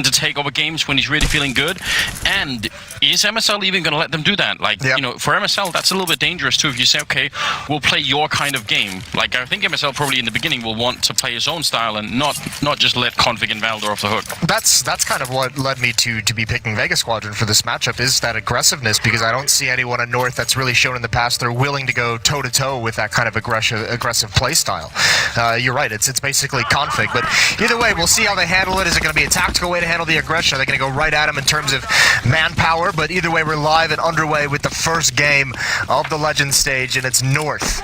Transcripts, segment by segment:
tend to take over games when he's really feeling good. And is MSL even going to let them do that? Like, you know, for MSL, that's a little bit dangerous too. If you say, okay, we'll play your kind of game. Like, I think MSL probably in the beginning will want to play his own style and not just let Config and Valder off the hook. That's kind of what led me to be picking Vega Squadron for this matchup, is that aggressiveness, because I don't see anyone in North that's really shown in the past they're willing to go toe-to-toe with that kind of aggressive play style. You're right, it's basically Config, but either way, we'll see how they handle it. Is it going to be a tactical way to handle the aggression? Are they going to go right at him in terms of manpower? But either way, we're live and underway with the first game of the Legends stage, and it's North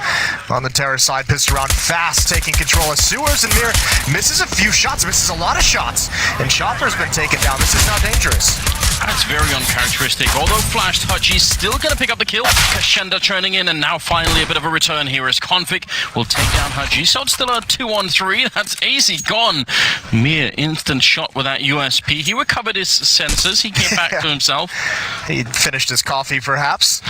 on the Terror side. Pissed around fast, taking control of Sewers, and Mir misses a few shots, misses a lot of shots, and Chopper's been taken down. This is now dangerous. That's very uncharacteristic. Although flashed, Hutchie's still going to pick up the kill. Kashenda turning in, and now finally a bit of a return here as Config will take down Hutchie. So it's still a 2-on-3. That's easy gone. Mere instant shot with that USP. He recovered his senses. He came back to himself. He finished his coffee, perhaps.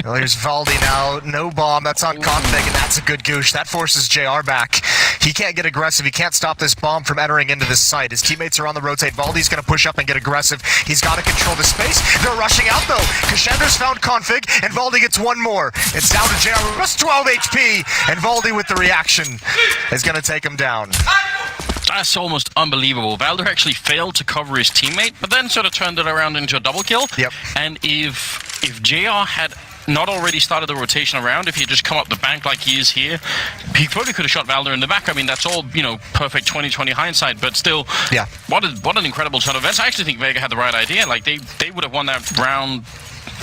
Well, here's Valdi now. No bomb. That's on Config, and that's a good goosh. That forces JR back. He can't get aggressive. He can't stop this bomb from entering into this site. His teammates are on the rotate. Valdi's going to push up and get aggressive. He's got to control the space. They're rushing out, though. Kashender's found Config, and Valdi gets one more. It's down to JR. Just 12 HP, and Valdi with the reaction is going to take him down. That's almost unbelievable. Valder actually failed to cover his teammate, but then sort of turned it around into a double kill. Yep. And if JR had not already started the rotation around, if he had just come up the bank like he is here, he probably could have shot Valder in the back. I mean, that's all, you know, perfect 20/20 hindsight, but still, yeah. What an incredible turn of events. I actually think Vega had the right idea. Like, they would have won that round,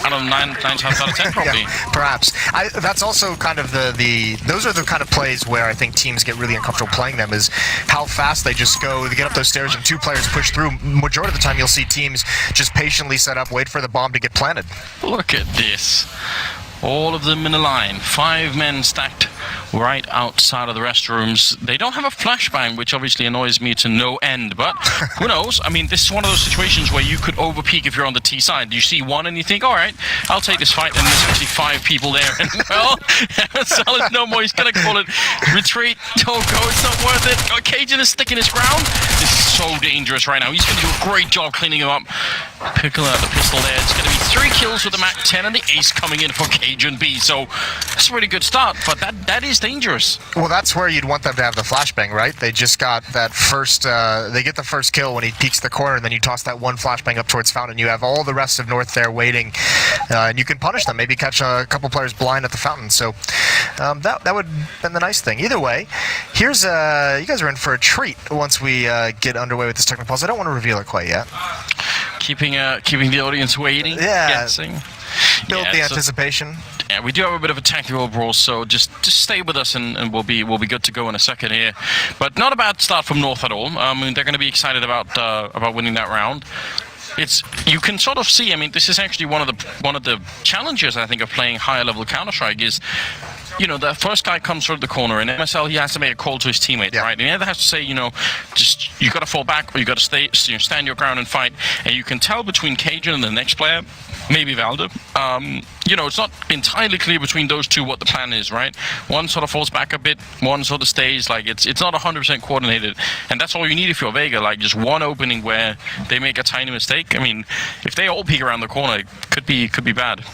I don't know, 9 times out of 10 probably. Yeah, perhaps. That's also kind of those are the kind of plays where I think teams get really uncomfortable playing them, is how fast they just go. They get up those stairs and two players push through. Majority of the time you'll see teams just patiently set up, wait for the bomb to get planted. Look at this. All of them in a line. 5 men stacked right outside of the restrooms. They don't have a flashbang, which obviously annoys me to no end, but who knows? I mean, this is one of those situations where you could overpeak if you're on the T side. You see one and you think, all right, I'll take this fight, and there's actually 5 people there. And well, Salas no more. He's going to call it retreat. Don't go. It's not worth it. Oh, Cajun is sticking his ground. This is so dangerous right now. He's going to do a great job cleaning him up. Pickle out the pistol there. It's going to be 3 kills with the MAC-10 and the ace coming in for Cajun B. So that's a really good start, but that is dangerous. Well, that's where you'd want them to have the flashbang, right? They just got that first, they get the first kill when he peeks the corner, and then you toss that one flashbang up towards Fountain. You have all the rest of North there waiting, and you can punish them. Maybe catch a couple players blind at the Fountain. So that would have been the nice thing. Either way, here's, you guys are in for a treat once we get underway with this technical pause. I don't want to reveal it quite yet. Keeping the audience waiting, guessing. Build the anticipation. Yeah, we do have a bit of a tactical brawl, so just stay with us, and we'll be good to go in a second here. But not a bad start from North at all. I mean, they're going to be excited about winning that round. You can sort of see. I mean, this is actually one of the challenges, I think, of playing higher level Counter-Strike is, you know, the first guy comes through the corner, and MSL, he has to make a call to his teammate, right? And he either has to say, you know, just you got to fall back, or you got to stand your ground and fight. And you can tell between Cajun and the next player, maybe Valder, you know, it's not entirely clear between those two what the plan is, right? One sort of falls back a bit, one sort of stays. Like, it's not 100% coordinated, and that's all you need if you're Vega. Like, just one opening where they make a tiny mistake. I mean, if they all peek around the corner, it could be bad.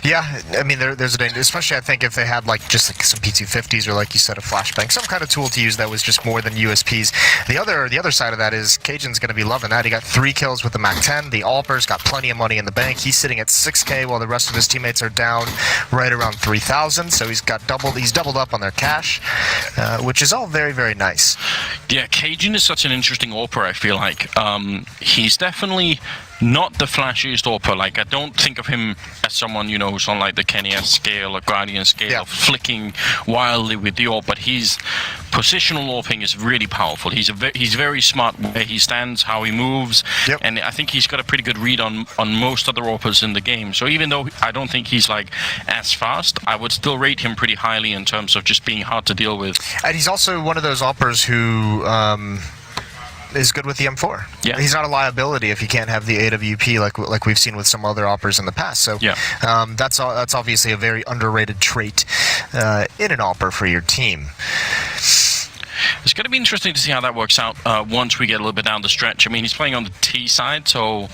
Yeah, I mean, there's a danger, especially I think if they had like just like some P250s or, like you said, a flashbang, some kind of tool to use that was just more than USPs. The other side of that is Cajun's going to be loving that. He got 3 kills with the MAC-10. The Alper's got plenty of money in the bank. He's sitting at 6K while the rest of his teammates are down right around 3,000. So he's doubled up on their cash, which is all very, very nice. Yeah, Cajun is such an interesting AWPer, I feel like. He's definitely not the flashiest AWPer. Like, I don't think of him as someone, you know, who's on like the Kenny S scale or Guardian scale, flicking wildly with the AWP, but his positional AWPing is really powerful. He's very smart where he stands, how he moves, and I think he's got a pretty good read on most other AWPers in the game. So even though I don't think he's like as fast, I would still rate him pretty highly in terms of just being hard to deal with. And he's also one of those AWPers who is good with the M4. Yeah. He's not a liability if you can't have the AWP like we've seen with some other AWPers in the past. So that's obviously a very underrated trait in an AWPer for your team. It's going to be interesting to see how that works out once we get a little bit down the stretch. I mean, he's playing on the T side, so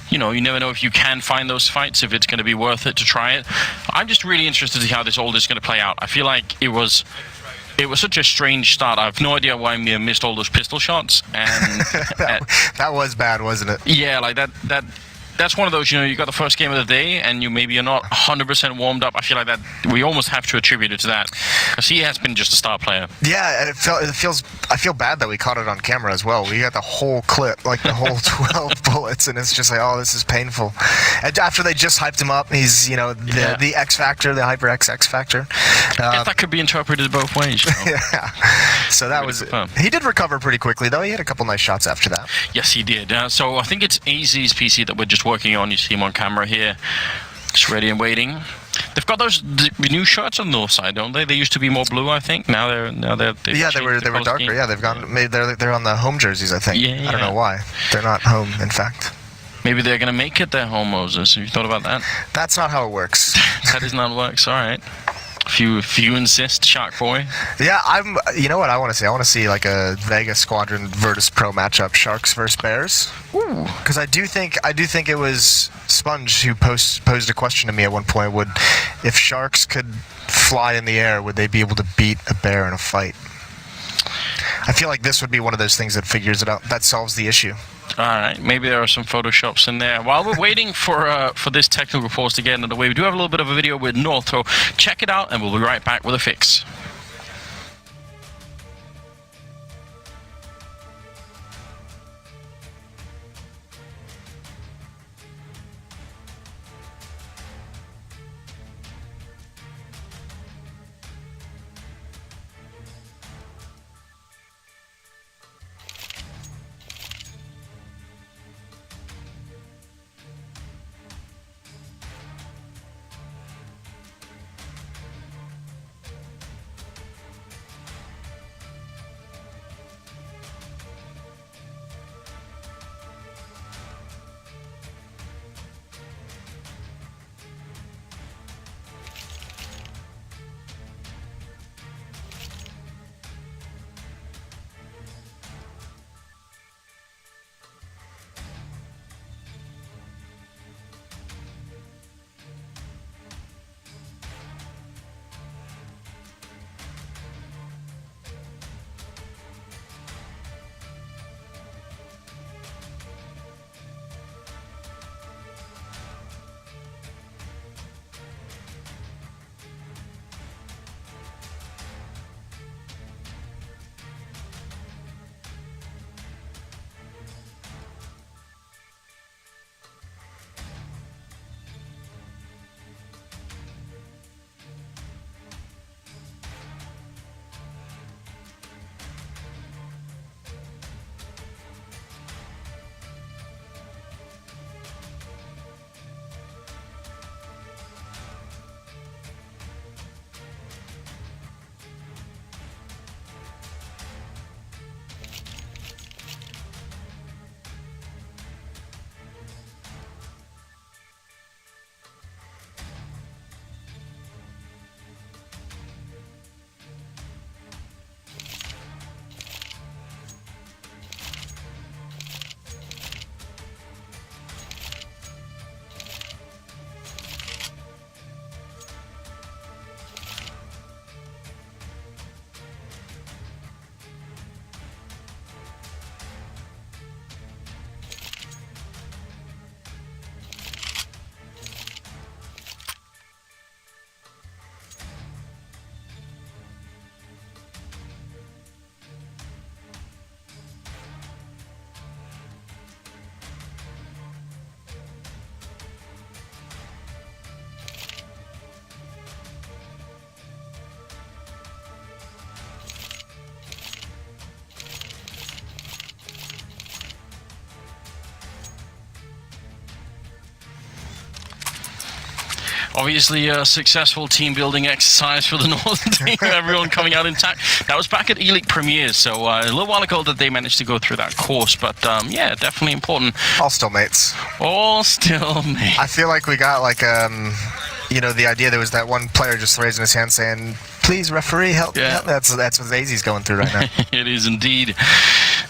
you know, you never know if you can find those fights, if it's going to be worth it to try it. I'm just really interested to see how this all is going to play out. I feel like it was such a strange start. I have no idea why Mir missed all those pistol shots, and that was bad, wasn't it? Yeah, like that's one of those, you know, you got the first game of the day and you're not 100% warmed up. I feel like that we almost have to attribute it to that, because he has been just a star player. Yeah, and I feel bad that we caught it on camera as well. We got the whole clip, like the whole 12 bullets, and it's just like, oh, this is painful. And after they just hyped him up, he's, you know, the X Factor, the Hyper X Factor. I guess that could be interpreted both ways. You know? Yeah. So that was, he did recover pretty quickly, though. He had a couple nice shots after that. Yes, he did. So I think it's AZ's PC that we're just working on. You see him on camera here, just ready and waiting. They've got those new shirts on the north side, don't they? They used to be more blue, I think. Now they're they were darker. Scheme. Yeah, they've gone. They're on the home jerseys, I think. Yeah. I don't know why. They're not home, in fact. Maybe they're gonna make it their home, Moses. Have you thought about that? That's not how it works. That is not how it works. All right. If you insist, Shark Boy. Yeah, you know what I want to see? I want to see like a Vega Squadron Virtus Pro matchup, Sharks versus Bears. Ooh. Because I do think it was Sponge who posed a question to me at one point. If Sharks could fly in the air, would they be able to beat a bear in a fight? I feel like this would be one of those things that figures it out, that solves the issue. All right, maybe there are some Photoshops in there. While we're waiting for this technical report to get underway, we do have a little bit of a video with North, so check it out, and we'll be right back with a fix. Obviously, a successful team-building exercise for the Northern team. Everyone coming out intact. That was back at ELEAGUE Premiers, so a little while ago that they managed to go through that course. But yeah, definitely important. All still mates. All still mates. I feel like we got like the idea there was that one player just raising his hand saying, "Please, referee, help me out." That's what Zazy's going through right now. It is indeed.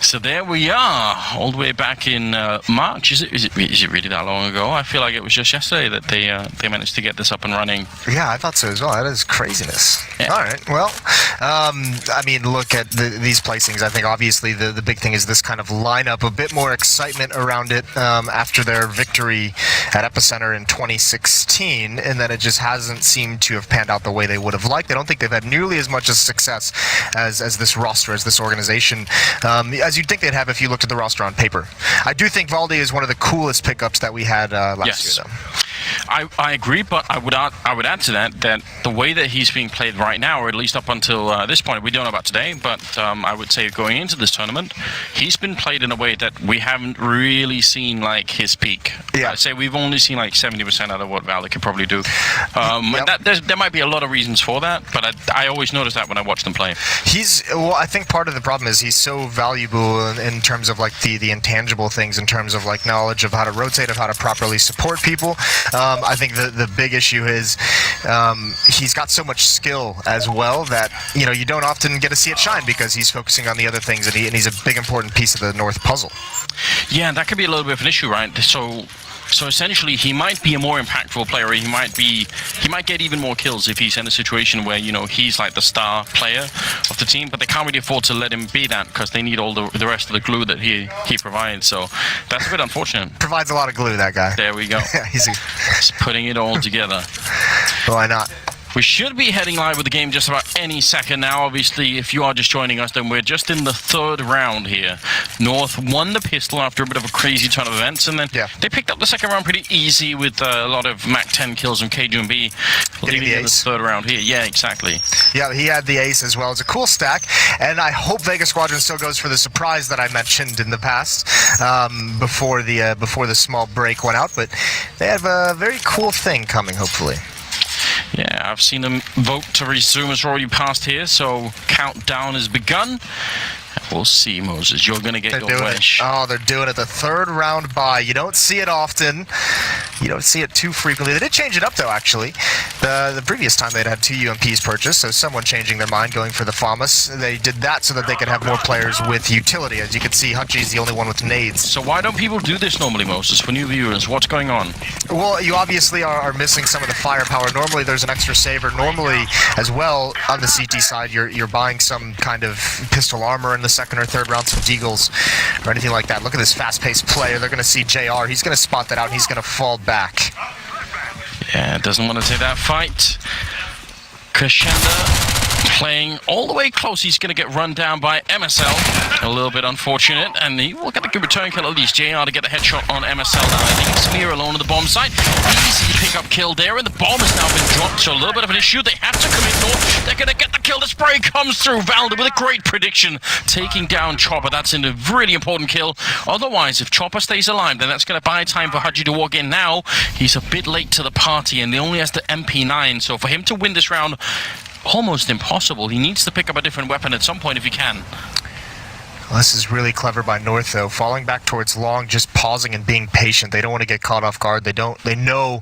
So there we are, all the way back in March. Is it really that long ago? I feel like it was just yesterday that they managed to get this up and running. Yeah, I thought so as well. That is craziness. Yeah. All right. Well, I mean, look at these placings. I think obviously the big thing is this kind of lineup, a bit more excitement around it after their victory at Epicenter in 2016, and then it just hasn't seemed to have panned out the way they would have liked. I don't think they've had nearly as much success as this roster, as this organization, as you'd think they'd have if you looked at the roster on paper. I do think Valde is one of the coolest pickups that we had last year, though. I agree, but I would add to that the way that he's being played right now, or at least up until this point, we don't know about today, but I would say going into this tournament, he's been played in a way that we haven't really seen like his peak. Yeah. I'd say we've only seen like 70% out of what Valde could probably do. There might be a lot of reasons for that, but I always notice that when I watch them play. I think part of the problem is he's so valuable in terms of like the intangible things, in terms of like knowledge of how to rotate, of how to properly support people. I think the big issue is he's got so much skill as well that you don't often get to see it shine because he's focusing on the other things, and he's a big important piece of the North puzzle. Yeah, that could be a little bit of an issue, right? So essentially, he might be a more impactful player. He might get even more kills if he's in a situation where he's like the star player of the team. But they can't really afford to let him be that because they need all the rest of the glue that he provides. So that's a bit unfortunate. Provides a lot of glue, that guy. There we go. Easy. Just putting it all together. Why not? We should be heading live with the game just about any second now. Obviously, if you are just joining us, then we're just in the third round here. North won the pistol after a bit of a crazy turn of events, and then they picked up the second round pretty easy with a lot of Mac 10 kills from KG&B, leading in the third round here. Yeah, exactly. Yeah, he had the ace as well. It's a cool stack, and I hope Vega Squadron still goes for the surprise that I mentioned in the past before the small break went out. But they have a very cool thing coming, hopefully. Yeah, I've seen them vote to resume. It's already passed here, so countdown has begun. We'll see, Moses. You're going to get your wish. Oh, they're doing it. The third round bye. You don't see it often. You don't see it too frequently. They did change it up, though, actually. The previous time they'd had 2 UMPs purchased, so someone changing their mind, going for the FAMAS. They did that so that they could have more players with utility. As you can see, Hutchie's the only one with nades. So why don't people do this normally, Moses, for new viewers? What's going on? Well, you obviously are missing some of the firepower. Normally, there's an extra saver. Normally, as well, on the CT side, you're buying some kind of pistol armor in the second or third round, some deagles or anything like that. Look at this fast-paced player. They're going to see JR. He's going to spot that out, and he's going to fall back. Yeah, doesn't want to take that fight. Crescenda playing all the way close. He's going to get run down by MSL. A little bit unfortunate, and he will get a good return kill. At least JR to get the headshot on MSL now. I think Smear alone on the bomb site. Easy pick up kill there, and the bomb has now been dropped, so a little bit of an issue. They have to commit north. They're going to get the kill. The spray comes through. Valde with a great prediction, taking down Chopper. That's a really important kill. Otherwise, if Chopper stays alive, then that's going to buy time for Haji to walk in. Now, he's a bit late to the party, and he only has the MP9, so for him to win this round, almost impossible. He needs to pick up a different weapon at some point if he can. Well, this is really clever by North, though. Falling back towards long, just pausing and being patient. They don't want to get caught off guard. They know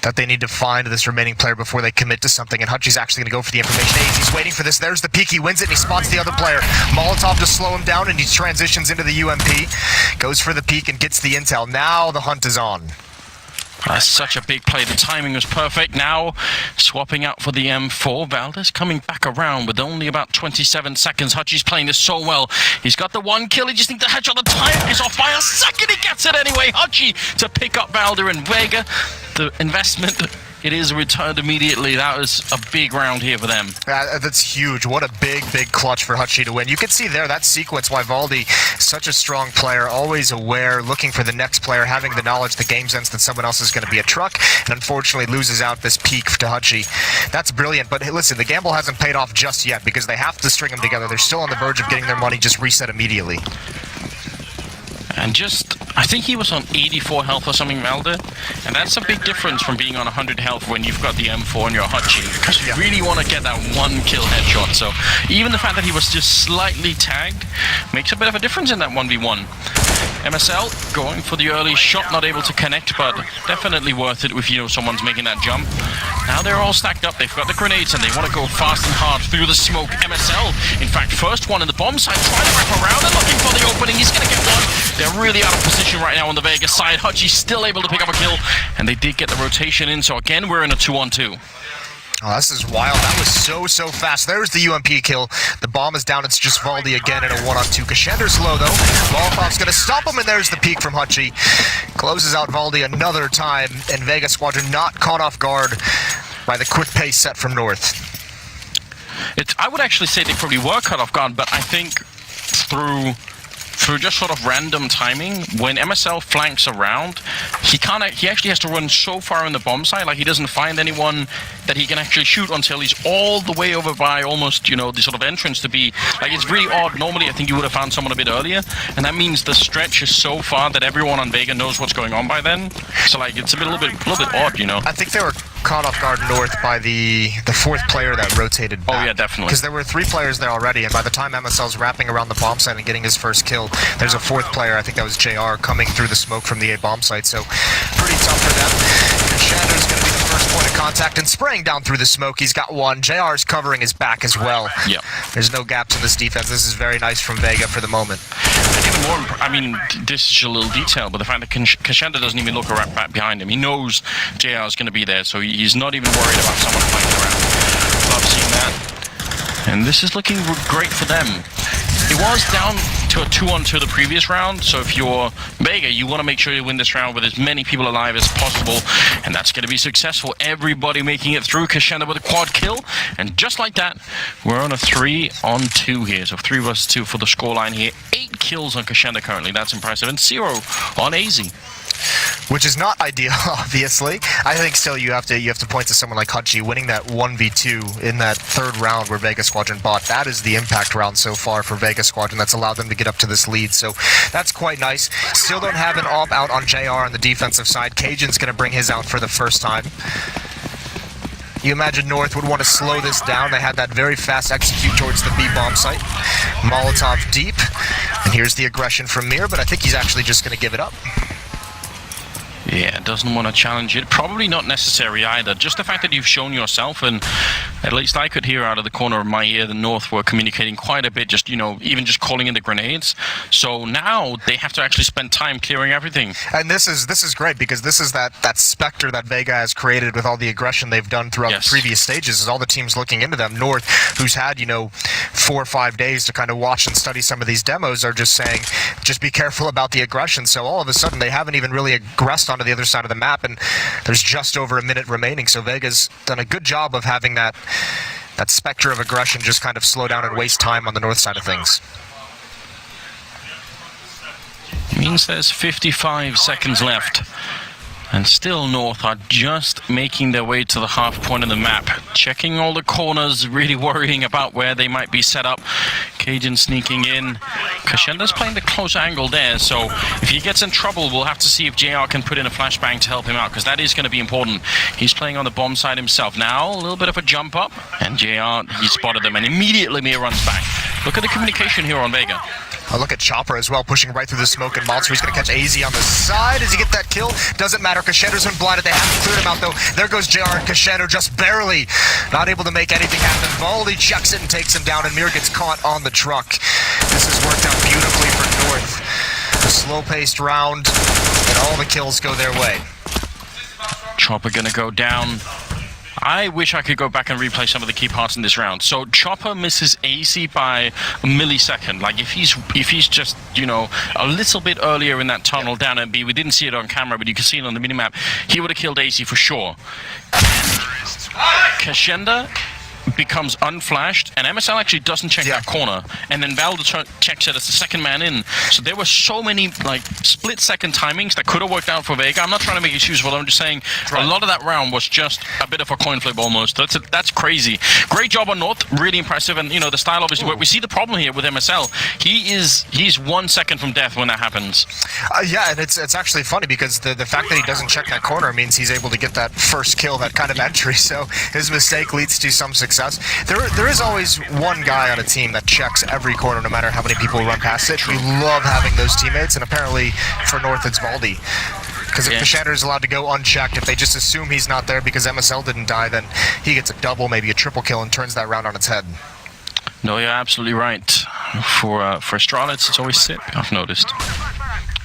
that they need to find this remaining player before they commit to something, and Hutchie's actually going to go for the information ace. He's waiting for this. There's the peek. He wins it, and he spots the other player. Molotov to slow him down, and he transitions into the UMP. Goes for the peek and gets the intel. Now the hunt is on. That's such a big play. The timing was perfect. Now, swapping out for the M4. Valde's coming back around with only about 27 seconds. Hutchie's playing this so well. He's got the one kill. He just needs the headshot. The time is off by a second. He gets it anyway. Hutchie to pick up Valde and Vega. The investment, it is returned immediately. That was a big round here for them. That's huge. What a big clutch for Hutchie to win. You can see there that sequence why Valde, such a strong player, always aware, looking for the next player, having the knowledge, the game sense that someone else is going to be a truck, and unfortunately loses out this peak to Hutchie. That's brilliant, but hey, listen, the gamble hasn't paid off just yet because they have to string them together. They're still on the verge of getting their money just reset immediately. And I think he was on 84 health or something, Valde. And that's a big difference from being on 100 health when you've got the M4 and your Hutchie. Because you really want to get that one kill headshot. So even the fact that he was just slightly tagged makes a bit of a difference in that 1v1. MSL going for the early shot, not able to connect, but definitely worth it if, you know, someone's making that jump. Now they're all stacked up. They've got the grenades and they want to go fast and hard through the smoke. MSL, in fact, first one in the bomb site, trying to wrap around and looking for the opening. He's going to get one. They're really out of position right now on the Vega side. Hutchie's still able to pick up a kill, and they did get the rotation in. So again, we're in a 2-on-2. Oh, this is wild. That was so fast. There's the UMP kill. The bomb is down. It's just Valdi again in a 1-on-2. Kashender's low, though. Molotov's going to stop him, and there's the peek from Hutchie. Closes out Valdi another time, and Vega Squadron not caught off guard by the quick pace set from North. I would actually say they probably were cut off guard, but I think through just sort of random timing, when MSL flanks around, he actually has to run so far in the bomb site, like he doesn't find anyone that he can actually shoot until he's all the way over by almost, you know, the sort of entrance to be, like, it's really odd. Normally I think you would have found someone a bit earlier, and that means the stretch is so far that everyone on Vega knows what's going on by then. So like, it's a little bit odd, you know. I think they were caught off guard North by the fourth player that rotated back. Oh yeah, definitely. Because there were 3 players there already, and by the time MSL's wrapping around the bomb site and getting his first kill, there's a 4th player, I think that was JR, coming through the smoke from the A bomb site, so pretty tough for them. Shander's going to be the first point of contact and spraying down through the smoke. He's got one. JR's covering his back as well. Yeah. There's no gaps in this defense. This is very nice from Vega for the moment. And even more, I mean, this is a little detail, but the fact that Kashenda doesn't even look around back behind him. He knows JR is going to be there, so he's not even worried about someone flanking around. Love seeing that. And this is looking great for them. It was down to a 2-on-2 the previous round, so if you're Vega, you want to make sure you win this round with as many people alive as possible, and that's going to be successful. Everybody making it through. Kashenda with a quad kill, and just like that, we're on a 3-on-2 here, so 3 versus 2 for the scoreline here. 8 kills on Kashenda currently, that's impressive, and 0 on AZ. Which is not ideal, obviously. I think still you have to point to someone like Hutchie winning that 1v2 in that 3rd round where Vega Squadron bought. That is the impact round so far for Vega Squadron that's allowed them to get up to this lead. So that's quite nice. Still don't have an AWP out on JR on the defensive side. Cajun's going to bring his out for the first time. You imagine North would want to slow this down. They had that very fast execute towards the B bomb site. Molotov deep. And here's the aggression from Mir, but I think he's actually just going to give it up. Yeah, doesn't want to challenge it. Probably not necessary either. Just the fact that you've shown yourself, and at least I could hear out of the corner of my ear the North were communicating quite a bit, just, you know, even just calling in the grenades. So now they have to actually spend time clearing everything. And this is great, because this is that specter that Vega has created with all the aggression they've done throughout the previous stages. Is all the teams looking into them. North, who's had, you know, 4 or 5 days to kind of watch and study some of these demos, are just saying, just be careful about the aggression. So all of a sudden they haven't even really aggressed onto the other side of the map, and there's just over a minute remaining. So Vega's done a good job of having that specter of aggression just kind of slow down and waste time on the North side of things. Means there's 55 seconds left. And still North are just making their way to the half point of the map. Checking all the corners, really worrying about where they might be set up. Cajun sneaking in. Kashenda's playing the close angle there, so if he gets in trouble, we'll have to see if JR can put in a flashbang to help him out, because that is going to be important. He's playing on the bomb side himself. Now, a little bit of a jump up, and JR, he spotted them, and immediately Mir runs back. Look at the communication here on Vega. Oh, look at Chopper as well, pushing right through the smoke and Monster. He's going to catch AZ on the side. Does he get that kill? Doesn't matter. Kashender's been blinded. They haven't cleared him out, though. There goes JR, and Kashender just barely not able to make anything happen. Valdi checks it and takes him down, and Mir gets caught on the truck. This has worked out beautifully for North. A slow-paced round, and all the kills go their way. Chopper going to go down. I wish I could go back and replay some of the key parts in this round. So Chopper misses AC by a millisecond. Like if he's just, you know, a little bit earlier in that tunnel down at B, we didn't see it on camera, but you can see it on the minimap, he would have killed AC for sure. Kashenda becomes unflashed, and MSL actually doesn't check that corner, and then Valda checks it as the second man in. So there were so many like split-second timings that could have worked out for Vega. I'm not trying to make excuses for them. I'm just saying a lot of that round was just a bit of a coin flip almost. That's crazy. Great job on North, really impressive, and you know the style obviously worked. We see the problem here with MSL. He's 1 second from death when that happens. Yeah, and it's actually funny because the fact that he doesn't check that corner means he's able to get that first kill, that kind of entry. So his mistake leads to some success. success. There is always one guy on a team that checks every corner, no matter how many people run past it. We love having those teammates, and apparently for North it's Baldy. Because if Kashander is allowed to go unchecked, if they just assume he's not there because MSL didn't die, then he gets a double, maybe a triple kill, and turns that round on its head. No, you're absolutely right. For Astralis, it's always Sip, I've noticed.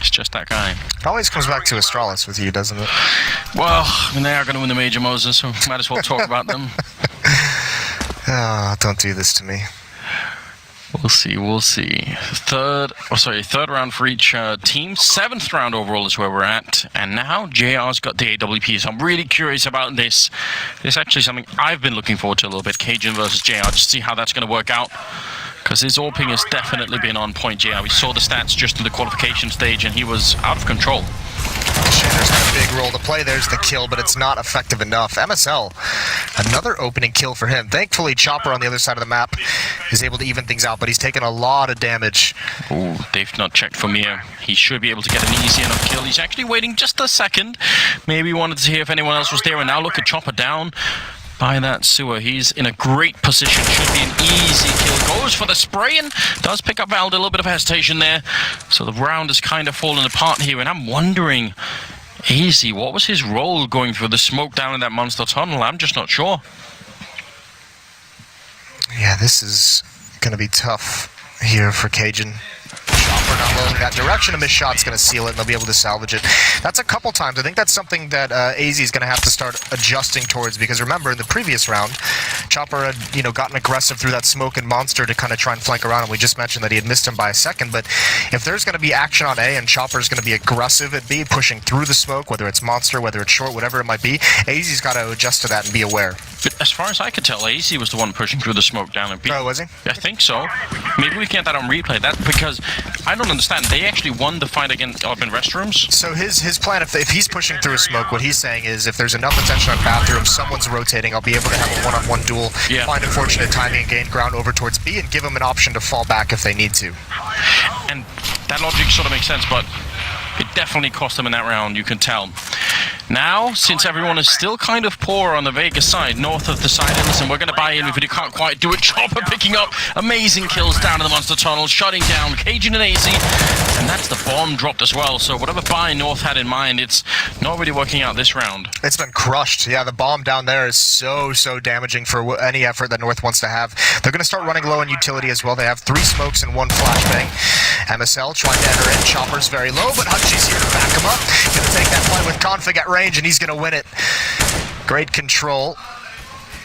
It's just that guy. It always comes back to Astralis with you, doesn't it? Well, I mean, they are going to win the Major Moses, so might as well talk about them. Oh, don't do this to me. We'll see, we'll see. Third round for each team. 7th round overall is where we're at. And now JR's got the AWP, so I'm really curious about this. This is actually something I've been looking forward to a little bit. Cajun versus JR, just to see how that's going to work out. Because his AWPing has definitely been on point, JR. We saw the stats just in the qualification stage, and he was out of control. Shander's got a big role to play. There's the kill, but it's not effective enough. MSL, another opening kill for him. Thankfully, Chopper on the other side of the map is able to even things out, but he's taken a lot of damage. Ooh, they've not checked for Mir. He should be able to get an easy enough kill. He's actually waiting just a second. Maybe wanted to hear if anyone else was there, and now look at Chopper down by that sewer. He's in a great position. Should be an easy kill. Goes for the spray and does pick up Vald. A little bit of hesitation there. So the round has kind of fallen apart here, and I'm wondering, Easy, what was his role going through the smoke down in that monster tunnel? I'm just not sure. Yeah, this is going to be tough here for Cajun. Chopper not low in that direction. A missed shot's going to seal it, and they'll be able to salvage it. That's a couple times. I think that's something that AZ is going to have to start adjusting towards, because remember, in the previous round, Chopper had gotten aggressive through that smoke and monster to kind of try and flank around, and we just mentioned that he had missed him by a second. But if there's going to be action on A and Chopper's going to be aggressive at B, pushing through the smoke, whether it's monster, whether it's short, whatever it might be, AZ's got to adjust to that and be aware. But as far as I could tell, AZ was the one pushing through the smoke down at B. Oh, was he? I think so. Maybe we can get that on replay. That's because I don't understand. They actually won the fight against urban restrooms. So his plan, if he's pushing through a smoke, what he's saying is, if there's enough attention on bathroom, someone's rotating, I'll be able to have a one-on-one duel, find unfortunate timing and gain ground over towards B, and give them an option to fall back if they need to. And that logic sort of makes sense, but it definitely cost them in that round, you can tell. Now, since everyone is still kind of poor on the Vega side, north of the side, and listen, we're going to buy in if you can't quite do it. Chopper picking up amazing kills down in the monster tunnel, shutting down Cajun and AZ, and that's the bomb dropped as well. So whatever buy North had in mind, it's not really working out this round. It's been crushed. Yeah, the bomb down there is so damaging for any effort that North wants to have. They're going to start running low on utility as well. They have 3 smokes and 1 flashbang. MSL trying to enter in. Chopper's very low, but Hunchy's here to back him up. Going to take that fight with Config at range, and he's going to win it. Great control.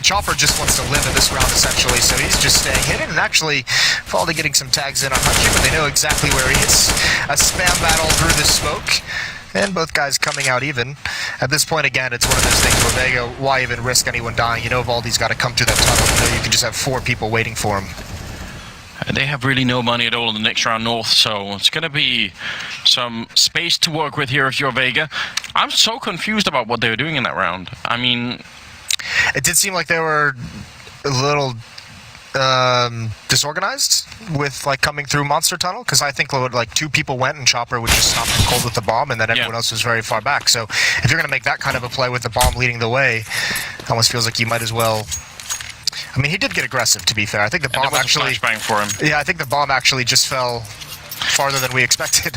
Chopper just wants to live in this round, essentially, so he's just staying hidden, and actually Faldy getting some tags in on Hunchy, but they know exactly where he is. A spam battle through the smoke, and both guys coming out even. At this point, again, it's one of those things where Vega, why even risk anyone dying? You know Valdy's got to come through that tunnel. You know you can just have 4 people waiting for him. They have really no money at all in the next round north, so it's going to be some space to work with here if you're Vega. I'm so confused about what they were doing in that round. I mean, it did seem like they were a little disorganized with coming through monster tunnel, because I think 2 people went and Chopper would just stop them cold with the bomb, and then everyone else was very far back. So if you're going to make that kind of a play with the bomb leading the way, it almost feels like you might as well. I mean, he did get aggressive, to be fair. I think the bomb actually. Flashbang for him. Yeah, I think the bomb actually just fell farther than we expected.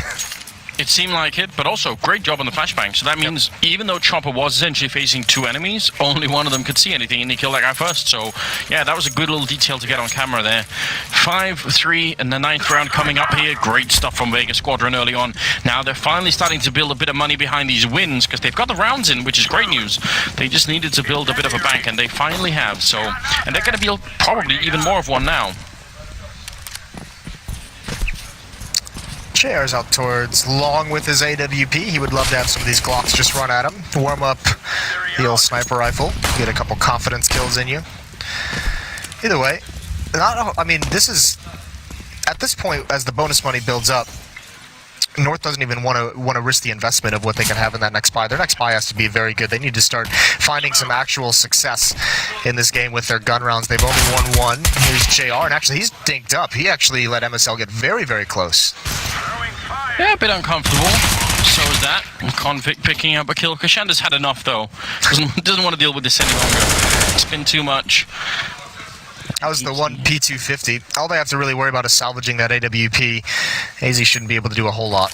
It seemed like it, but also great job on the flashbang. So that means even though Chopper was essentially facing 2 enemies, only one of them could see anything, and he killed that guy first. So yeah, that was a good little detail to get on camera there. 5-3 in the 9th round coming up here. Great stuff from Vega Squadron early on. Now they're finally starting to build a bit of money behind these wins, because they've got the rounds in, which is great news. They just needed to build a bit of a bank, and they finally have. So, and they're going to build probably even more of one now. JR's out towards Long with his AWP. He would love to have some of these Glocks just run at him. Warm up the old sniper rifle. Get a couple confidence kills in you. Either way, I mean, this is, at this point, as the bonus money builds up, North doesn't even want to risk the investment of what they can have in that next buy. Their next buy has to be very good. They need to start finding some actual success in this game with their gun rounds. They've only won 1. Here's JR, and actually he's dinked up. He actually let MSL get very close. Yeah, a bit uncomfortable. So is that. Convict picking up a kill. Kashander's had enough, though. Doesn't want to deal with this any longer. It's been too much. That was the one P250. All they have to really worry about is salvaging that AWP. AZ shouldn't be able to do a whole lot.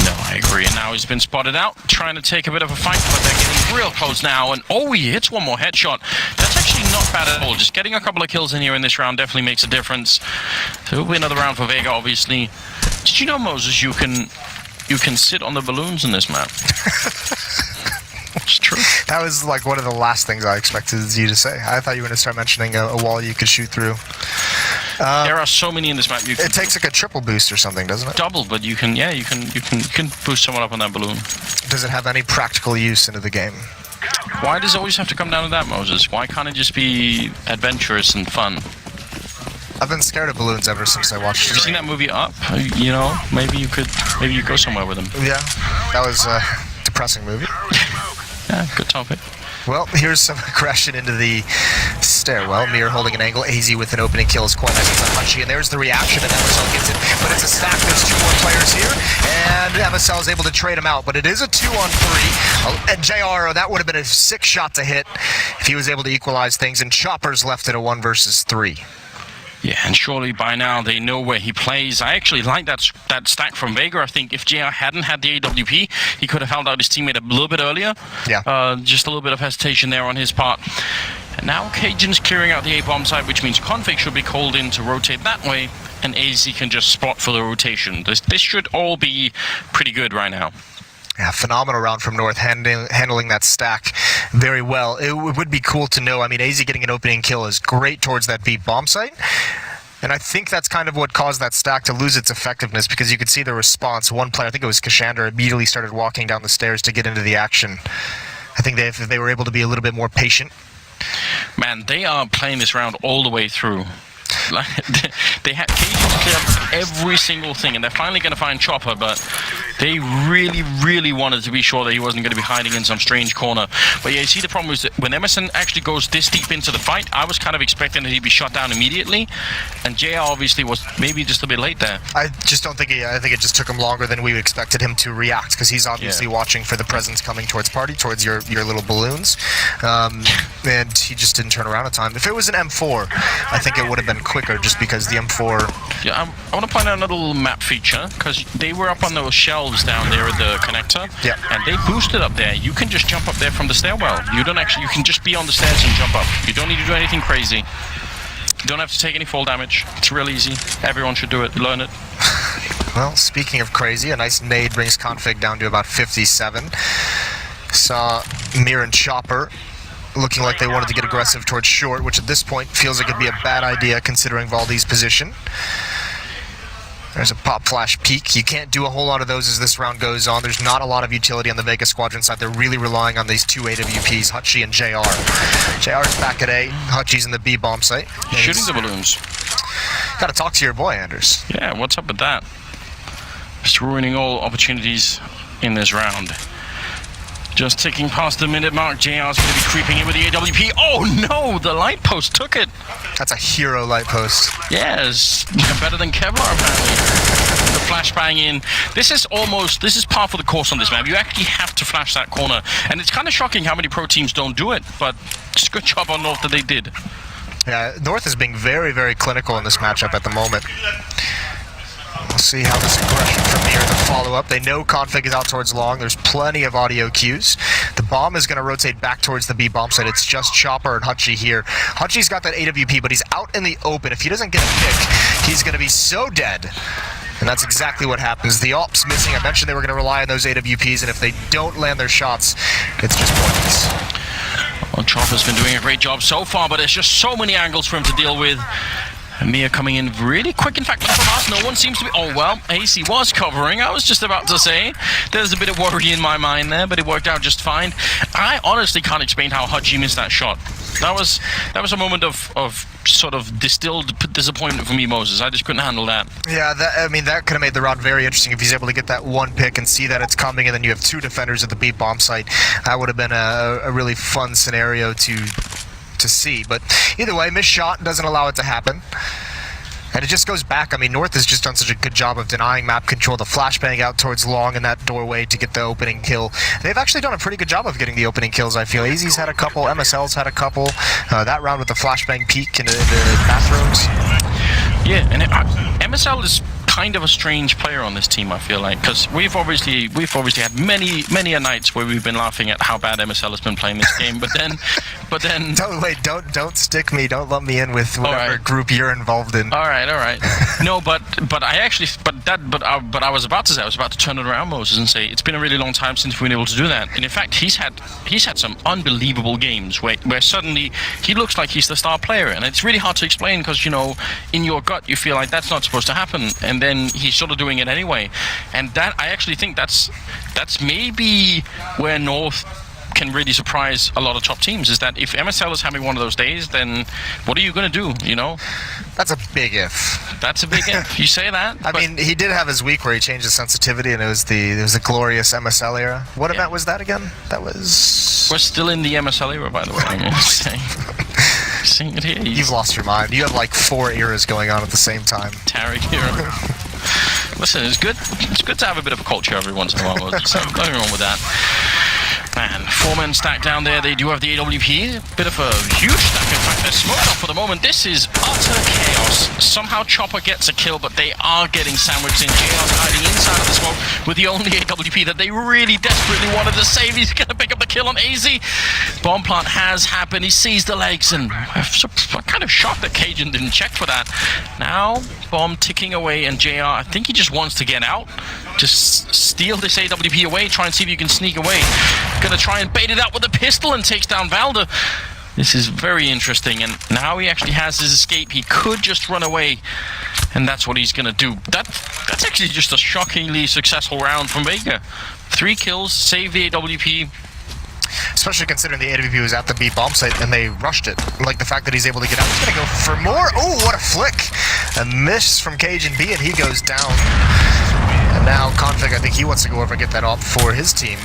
No, I agree. And now he's been spotted out, trying to take a bit of a fight, but they're getting real close now. And oh, he hits one more headshot. That's actually not bad at all. Just getting a couple of kills in here in this round definitely makes a difference. So it'll be another round for Vega, obviously. Did you know, Moses, you can sit on the balloons in this map? It's true. That was like one of the last things I expected you to say. I thought you were going to start mentioning a wall you could shoot through. There are so many in this map. It takes like a triple boost or something, doesn't it? Double, but you can boost someone up on that balloon. Does it have any practical use into the game? Why does it always have to come down to that, Moses? Why can't it just be adventurous and fun? I've been scared of balloons ever since I watched it. Have you seen that movie Up? You know, maybe you go somewhere with them. Yeah, that was a depressing movie. Yeah, good topic. Well, here's some aggression into the stairwell. Mir holding an angle. AZ with an opening kill is quite nice. It's punchy, and there's the reaction, and MSL gets it. But it's a stack. There's two more players here, and MSL is able to trade him out. But it is a 2-on-3. And JR, that would have been a sick shot to hit if he was able to equalize things. And Chopper's left at a 1 versus 3. Yeah, and surely by now they know where he plays. I actually like that stack from Vega. I think if JR hadn't had the AWP, he could have held out his teammate a little bit earlier. Yeah. Just a little bit of hesitation there on his part. And now Cajun's clearing out the A-bomb site, which means Config should be called in to rotate that way, and AZ can just spot for the rotation. This should all be pretty good right now. Yeah, phenomenal round from North, handling that stack very well. It would be cool to know. I mean, AZ getting an opening kill is great towards that B bomb site. And I think that's kind of what caused that stack to lose its effectiveness, because you could see the response. One player, I think it was Kashandra, immediately started walking down the stairs to get into the action. I think if they were able to be a little bit more patient. Man, they are playing this round all the way through. They had Cajun to clear up every single thing, and they're finally going to find Chopper, but they really wanted to be sure that he wasn't going to be hiding in some strange corner. But yeah, you see, the problem is that when Emerson actually goes this deep into the fight, I was kind of expecting that he'd be shot down immediately, and JR obviously was maybe just a bit late there. I just don't think I think it just took him longer than we expected him to react, because he's obviously watching for the presence coming towards party, towards your little balloons, and he just didn't turn around in time. If it was an M4, I think it would have been quicker, just because the M4... Yeah, I want to point out another little map feature, because they were up on those shelves down there at the connector, and they boosted up there. You can just jump up there from the stairwell. You can just be on the stairs and jump up. You don't need to do anything crazy. You don't have to take any fall damage. It's real easy. Everyone should do it. Learn it. Well, speaking of crazy, a nice nade brings Config down to about 57. Saw Mir and Chopper looking like they wanted to get aggressive towards short, which at this point feels like it'd be a bad idea considering Valdi's position. There's a pop flash peek. You can't do a whole lot of those as this round goes on. There's not a lot of utility on the Vega Squadron side. They're really relying on these two AWPs, Hutchie and JR. JR's back at A, Hutchie's in the B bomb site. Shooting the balloons. Gotta talk to your boy, Anders. Yeah, what's up with that? Just ruining all opportunities in this round. Just ticking past the minute mark. JR's going to be creeping in with the AWP. Oh no, the light post took it. That's a hero light post. Yes, better than Kevlar apparently. The flashbang in. This is par for the course on this map. You actually have to flash that corner. And it's kind of shocking how many pro teams don't do it, but just good job on North that they did. Yeah, North is being very clinical in this matchup at the moment. We'll see how this aggression from here, the follow-up. They know Config is out towards long. There's plenty of audio cues. The bomb is going to rotate back towards the B bomb site. It's just Chopper and Hutchie here. Hutchie's got that AWP, but he's out in the open. If he doesn't get a pick, he's going to be so dead. And that's exactly what happens. The AWP's missing. I mentioned they were going to rely on those AWPs, and if they don't land their shots, it's just pointless. Well, Chopper's been doing a great job so far, but there's just so many angles for him to deal with. And Mia coming in really quick. In fact, from us, no one seems to be... Oh, well, AC was covering. I was just about to say. There's a bit of worry in my mind there, but it worked out just fine. I honestly can't explain how Hutchie missed that shot. That was a moment of sort of distilled disappointment for me, Moses. I just couldn't handle that. Yeah, that could have made the round very interesting if he's able to get that one pick and see that it's coming, and then you have two defenders at the B bomb site. That would have been a really fun scenario to see, but either way, missed shot doesn't allow it to happen. And it just goes back. I mean, North has just done such a good job of denying map control. The flashbang out towards long in that doorway to get the opening kill. They've actually done a pretty good job of getting the opening kills, I feel. AZ's had a couple, MSL's had a couple. That round with the flashbang peek in the bathrooms. Yeah, and MSL is kind of a strange player on this team, I feel like, because we've obviously had many a nights where we've been laughing at how bad MSL has been playing this game, but then don't stick me, don't lump me in with whatever group you're involved in. All right. No, but I was about to turn it around, Moses, and say it's been a really long time since we've been able to do that. And in fact, he's had some unbelievable games where suddenly he looks like he's the star player, and it's really hard to explain because, you know, in your gut you feel like that's not supposed to happen, and then he's sort of doing it anyway. And that, I actually think that's maybe where North can really surprise a lot of top teams, is that if MSL is having one of those days, then what are you going to do, you know? That's a big if. That's a big if. You say that? I mean, he did have his week where he changed the sensitivity, and it was the glorious MSL era. What event was that again? That was... We're still in the MSL era, by the way, I'm saying. Seeing it here. You've lost your mind. You have like 4 eras going on at the same time. Tariq era. Listen, it's good to have a bit of a culture every once in a while. So nothing wrong with that. Man, 4-man stack down there. They do have the AWP. Bit of a huge stack. In fact, they're smoked off for the moment. This is utter chaos. Somehow Chopper gets a kill, but they are getting sandwiched in. JR's hiding inside of the smoke with the only AWP that they really desperately wanted to save. He's going to pick up the kill on AZ. Bomb plant has happened. He sees the legs, and I'm kind of shocked that Cajun didn't check for that. Now, bomb ticking away, and JR, I think he just wants to get out. Just steal this AWP away, try and see if you can sneak away. Gonna try and bait it out with a pistol and takes down Valda. This is very interesting, and now he actually has his escape. He could just run away, and that's what he's gonna do. That's actually just a shockingly successful round from Vega. 3 kills, save the AWP. Especially considering the AWP was at the B bomb site and they rushed it. Like the fact that he's able to get out. He's gonna go for more. Oh, what a flick! A miss from Cajun B, and he goes down. And now Config, I think he wants to go over and get that off for his team.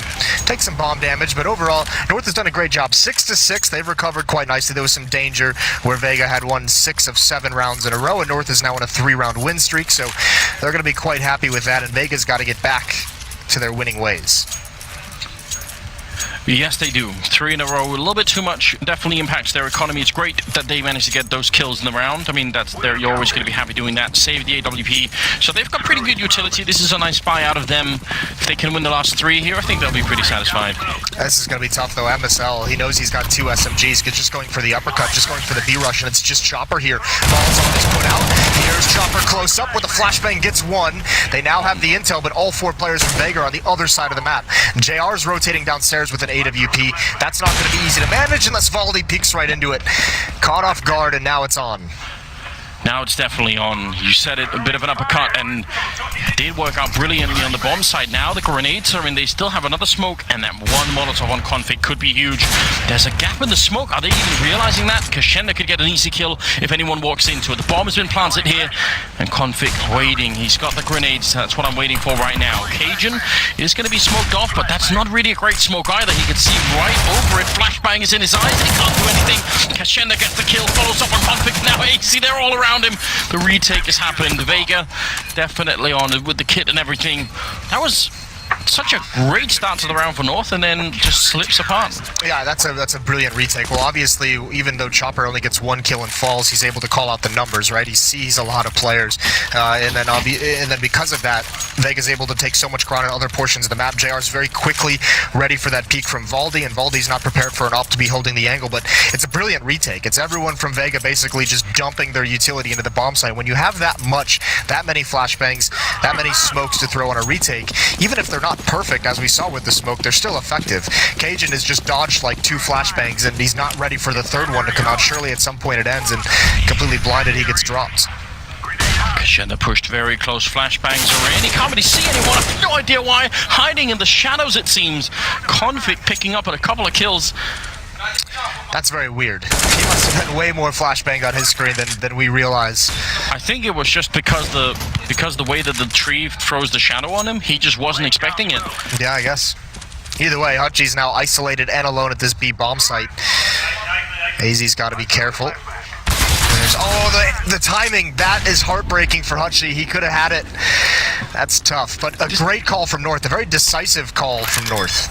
Take some bomb damage, but overall, North has done a great job. 6-6, they've recovered quite nicely. There was some danger where Vega had won 6 of 7 rounds in a row, and North is now on a 3-round win streak, so they're going to be quite happy with that, and Vega's got to get back to their winning ways. Yes, they do. 3 in a row, a little bit too much. Definitely impacts their economy. It's great that they managed to get those kills in the round. I mean, you're always going to be happy doing that. Save the AWP. So they've got pretty good utility. This is a nice buy out of them. If they can win the last 3 here, I think they'll be pretty satisfied. This is going to be tough, though. MSL, he knows he's got 2 SMGs. He's just going for the uppercut, just going for the B rush, and it's just Chopper here. Ball's on his put out. Here's Chopper close up with a flashbang, gets 1. They now have the intel, but all 4 players from Vega are on the other side of the map. JR's rotating downstairs with an AWP. That's not going to be easy to manage unless Valdi peeks right into it. Caught off guard, and now it's on. Now it's definitely on. You said it, a bit of an uppercut, and it did work out brilliantly on the bomb side. Now the grenades are in. They still have another smoke, and that one Molotov on Config could be huge. There's a gap in the smoke. Are they even realizing that? Because Shenda could get an easy kill if anyone walks into it. The bomb has been planted here, and Config waiting. He's got the grenades. That's what I'm waiting for right now. Cajun is going to be smoked off, but that's not really a great smoke either. He can see right over it. Flashbang is in his eyes. He can't do anything. Kashenda gets the kill, follows up on Config. Now AC, they're all around him. The retake has happened. Vega definitely on with the kit and everything. That was such a great start to the round for North, and then just slips apart. Yeah, that's a brilliant retake. Well, obviously, even though Chopper only gets 1 kill and falls, he's able to call out the numbers, right? He sees a lot of players, and then because of that, Vega's able to take so much ground in other portions of the map. JR's very quickly ready for that peek from Valdi, and Valdi's not prepared for an op to be holding the angle, but it's a brilliant retake. It's everyone from Vega basically just dumping their utility into the bomb site. When you have that many flashbangs, that many smokes to throw on a retake, even if they're not perfect, as we saw with the smoke, they're still effective. Cajun has just dodged like 2 flashbangs, and he's not ready for the 3rd one to come out. Surely at some point it ends, and completely blinded, he gets dropped. Kashenda pushed very close. Flashbangs are in. He can't really see anyone. I have no idea why. Hiding in the shadows, it seems. Config picking up at a couple of kills. That's very weird. He must have had way more flashbang on his screen than we realize. I think it was just because the way that the tree throws the shadow on him, he just wasn't expecting it. Yeah, I guess. Either way, Hutchie's now isolated and alone at this B bomb site. AZ's got to be careful. The timing, that is heartbreaking for Hutchie. He could have had it. That's tough, but a great call from North, a very decisive call from North.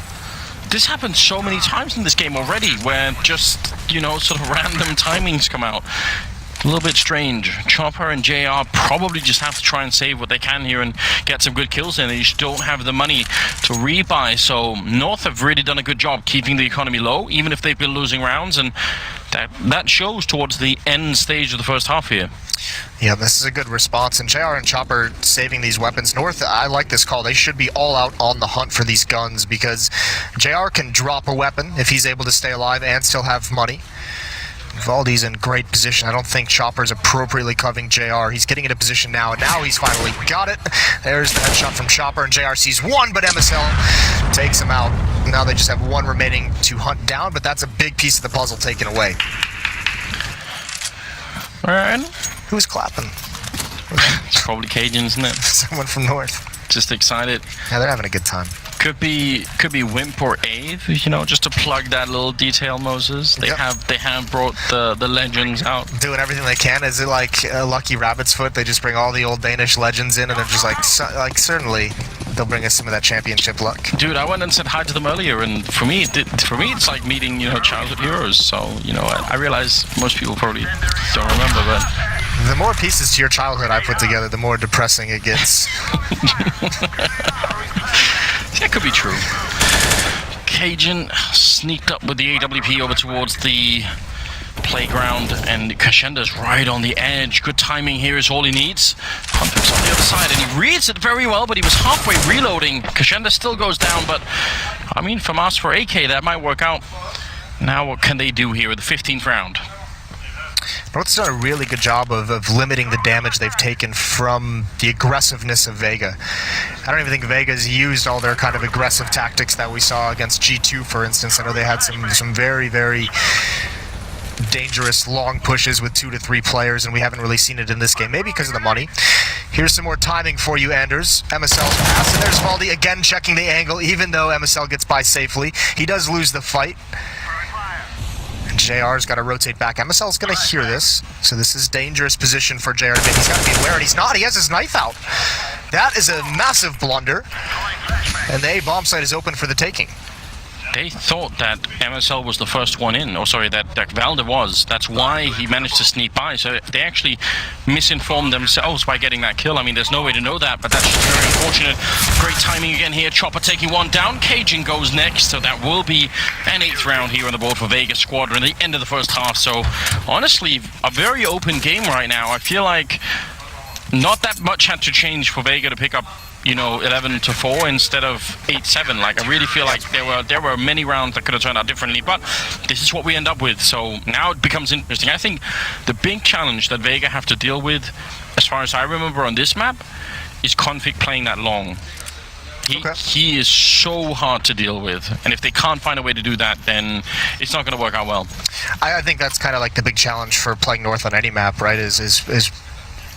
This happened so many times in this game already, where just, you know, sort of random timings come out. A little bit strange. Chopper and JR probably just have to try and save what they can here and get some good kills in. They just don't have the money to rebuy, so North have really done a good job keeping the economy low, even if they've been losing rounds, and that shows towards the end stage of the first half here. Yeah, this is a good response, and JR and Chopper saving these weapons. North, I like this call. They should be all out on the hunt for these guns, because JR can drop a weapon if he's able to stay alive and still have money. Valdi's in great position. I don't think Chopper's appropriately covering JR. He's getting into position now, and now he's finally got it. There's the headshot from Chopper, and JR sees one, but MSL takes him out. Now they just have one remaining to hunt down, but that's a big piece of the puzzle taken away. Alright. Who's clapping? It's probably Cajun, isn't it? Someone from North. Just excited. Yeah, they're having a good time. Could be Wimp or Ave, you know, just to plug that little detail, Moses. They have brought the legends out. Doing everything they can. Is it like Lucky Rabbit's Foot? They just bring all the old Danish legends in, and they're just like certainly they'll bring us some of that championship luck. Dude, I went and said hi to them earlier, and for me it's like meeting, you know, childhood heroes. So, you know, I realize most people probably don't remember, but the more pieces to your childhood I put together, the more depressing it gets. That could be true. Cajun sneaked up with the AWP over towards the playground, and Kashenda's right on the edge. Good timing here is all he needs. Conflict's on the other side, and he reads it very well, but he was halfway reloading. Kashenda still goes down, but I mean, from us for AK, that might work out. Now what can they do here with the 15th round? North's done a really good job of limiting the damage they've taken from the aggressiveness of Vega. I don't even think Vega's used all their kind of aggressive tactics that we saw against G2, for instance. I know they had some very, very dangerous long pushes with 2 to 3 players, and we haven't really seen it in this game, maybe because of the money. Here's some more timing for you, Anders. MSL's pass, and there's Valdi again checking the angle, even though MSL gets by safely. He does lose the fight. JR's got to rotate back. MSL's going to hear this, so this is dangerous position for JR. He's got to be aware, and he's not. He has his knife out. That is a massive blunder, and the A bomb site is open for the taking. They thought that MSL was the first one in, or sorry, that Valde was. That's why he managed to sneak by. So they actually misinformed themselves by getting that kill. I mean, there's no way to know that, but that's just very unfortunate. Great timing again here. Chopper taking one down. Cajun goes next, so that will be an 8th round here on the board for Vega Squadron at the end of the first half. So honestly, a very open game right now. I feel like not that much had to change for Vega to pick up, you know, 11-4 instead of 8-7. Like, I really feel like there were many rounds that could have turned out differently, but this is what we end up with. So now it becomes interesting. I think the big challenge that Vega have to deal with, as far as I remember on this map, is Config playing that long. He is so hard to deal with, and if they can't find a way to do that, then it's not going to work out well. I think that's kind of like the big challenge for playing North on any map, right? Is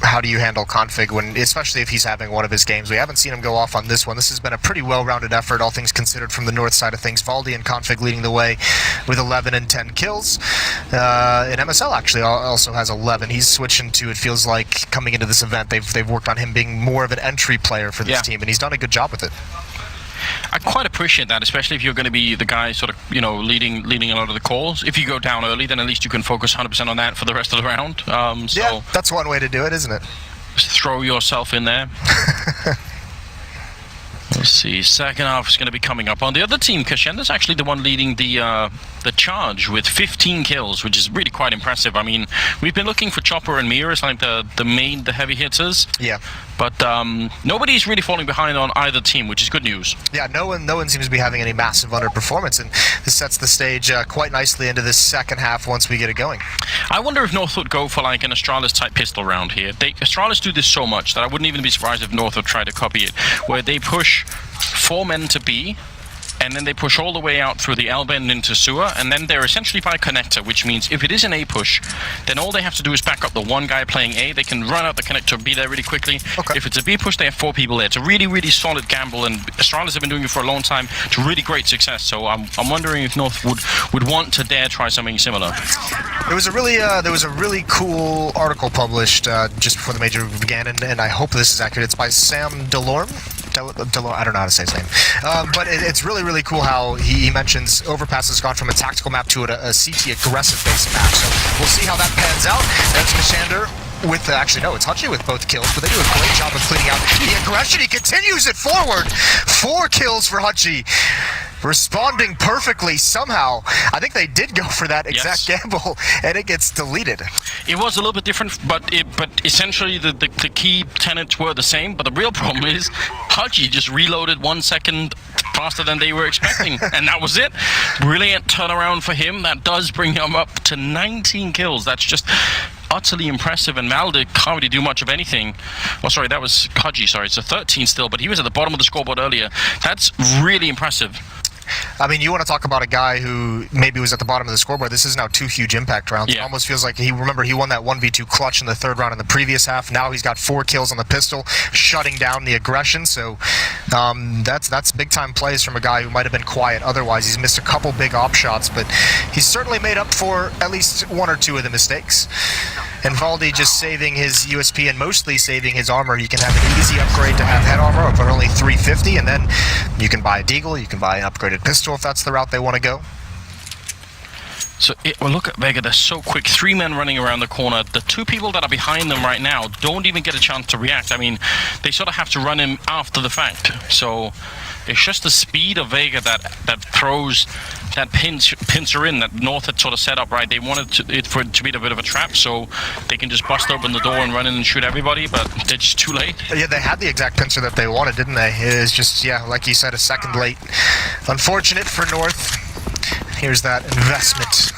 how do you handle Config when, especially if he's having one of his games? We haven't seen him go off on this one. This has been a pretty well-rounded effort, all things considered, from the North side of things. Valdi and Config leading the way with 11 and 10 kills. And MSL actually also has 11. He's switching to, it feels like, coming into this event, they've worked on him being more of an entry player for this team, and he's done a good job with it. I quite appreciate that, especially if you're going to be the guy sort of, you know, leading a lot of the calls. If you go down early, then at least you can focus 100% on that for the rest of the round. Yeah, that's one way to do it, isn't it? Just throw yourself in there. Let's see. Second half is going to be coming up. On the other team, Kashenda's actually the one leading the charge with 15 kills, which is really quite impressive. I mean, we've been looking for Chopper and Mir as like the heavy hitters. Yeah. But nobody's really falling behind on either team, which is good news. Yeah, no one seems to be having any massive underperformance, and this sets the stage quite nicely into this second half once we get it going. I wonder if North would go for like an Astralis-type pistol round here. Astralis do this so much that I wouldn't even be surprised if North would try to copy it, where they push 4 men to B, and then they push all the way out through the L bend into sewer, and then they're essentially by connector, which means if it is an A push, then all they have to do is back up the one guy playing A. They can run out the connector, be there really quickly. Okay. If it's a B push, they have 4 people there. It's a really, really solid gamble, and Astralis have been doing it for a long time to really great success. So I'm wondering if North would want to dare try something similar. There was a really cool article published just before the major began, and I hope this is accurate. It's by Sam Delorme. I don't know how to say his name, but it's really cool how he mentions Overpass has gone from a tactical map to a CT aggressive-based map. So we'll see how that pans out. There's Mishander with actually no, it's Hutchie with both kills, but they do a great job of cleaning out the aggression. He continues it forward. 4 kills for Hutchie. Responding perfectly somehow. I think they did go for that exact gamble, and it gets deleted. It was a little bit different, but essentially the key tenets were the same. But the real problem is Hutchie just reloaded 1 second faster than they were expecting, and that was it. Brilliant turnaround for him. That does bring him up to 19 kills. That's just utterly impressive, and Malde can't really do much of anything. Well, sorry, that was Hutchie, sorry. It's a 13 still, but he was at the bottom of the scoreboard earlier. That's really impressive. I mean, you want to talk about a guy who maybe was at the bottom of the scoreboard. This is now 2 huge impact rounds. Yeah. It almost feels like he won that 1v2 clutch in the 3rd round in the previous half. Now he's got 4 kills on the pistol, shutting down the aggression. So that's big time plays from a guy who might have been quiet otherwise. He's missed a couple big op shots, but he's certainly made up for at least 1 or 2 of the mistakes. And Valdi just saving his USP and mostly saving his armor. You can have an easy upgrade to have head armor for only 350, and then you can buy a deagle, you can buy an upgraded pistol if that's the route they want to go. So, well, look at Vega, they're so quick. 3 men running around the corner. The 2 people that are behind them right now don't even get a chance to react. I mean, they sort of have to run him after the fact. So, it's just the speed of Vega that throws, that pincer in, that North had sort of set up, right? They wanted it to be a bit of a trap, so they can just bust open the door and run in and shoot everybody, but they're just too late. Yeah, they had the exact pincer that they wanted, didn't they? It was just, yeah, like you said, a second late. Unfortunate for North. Here's that investment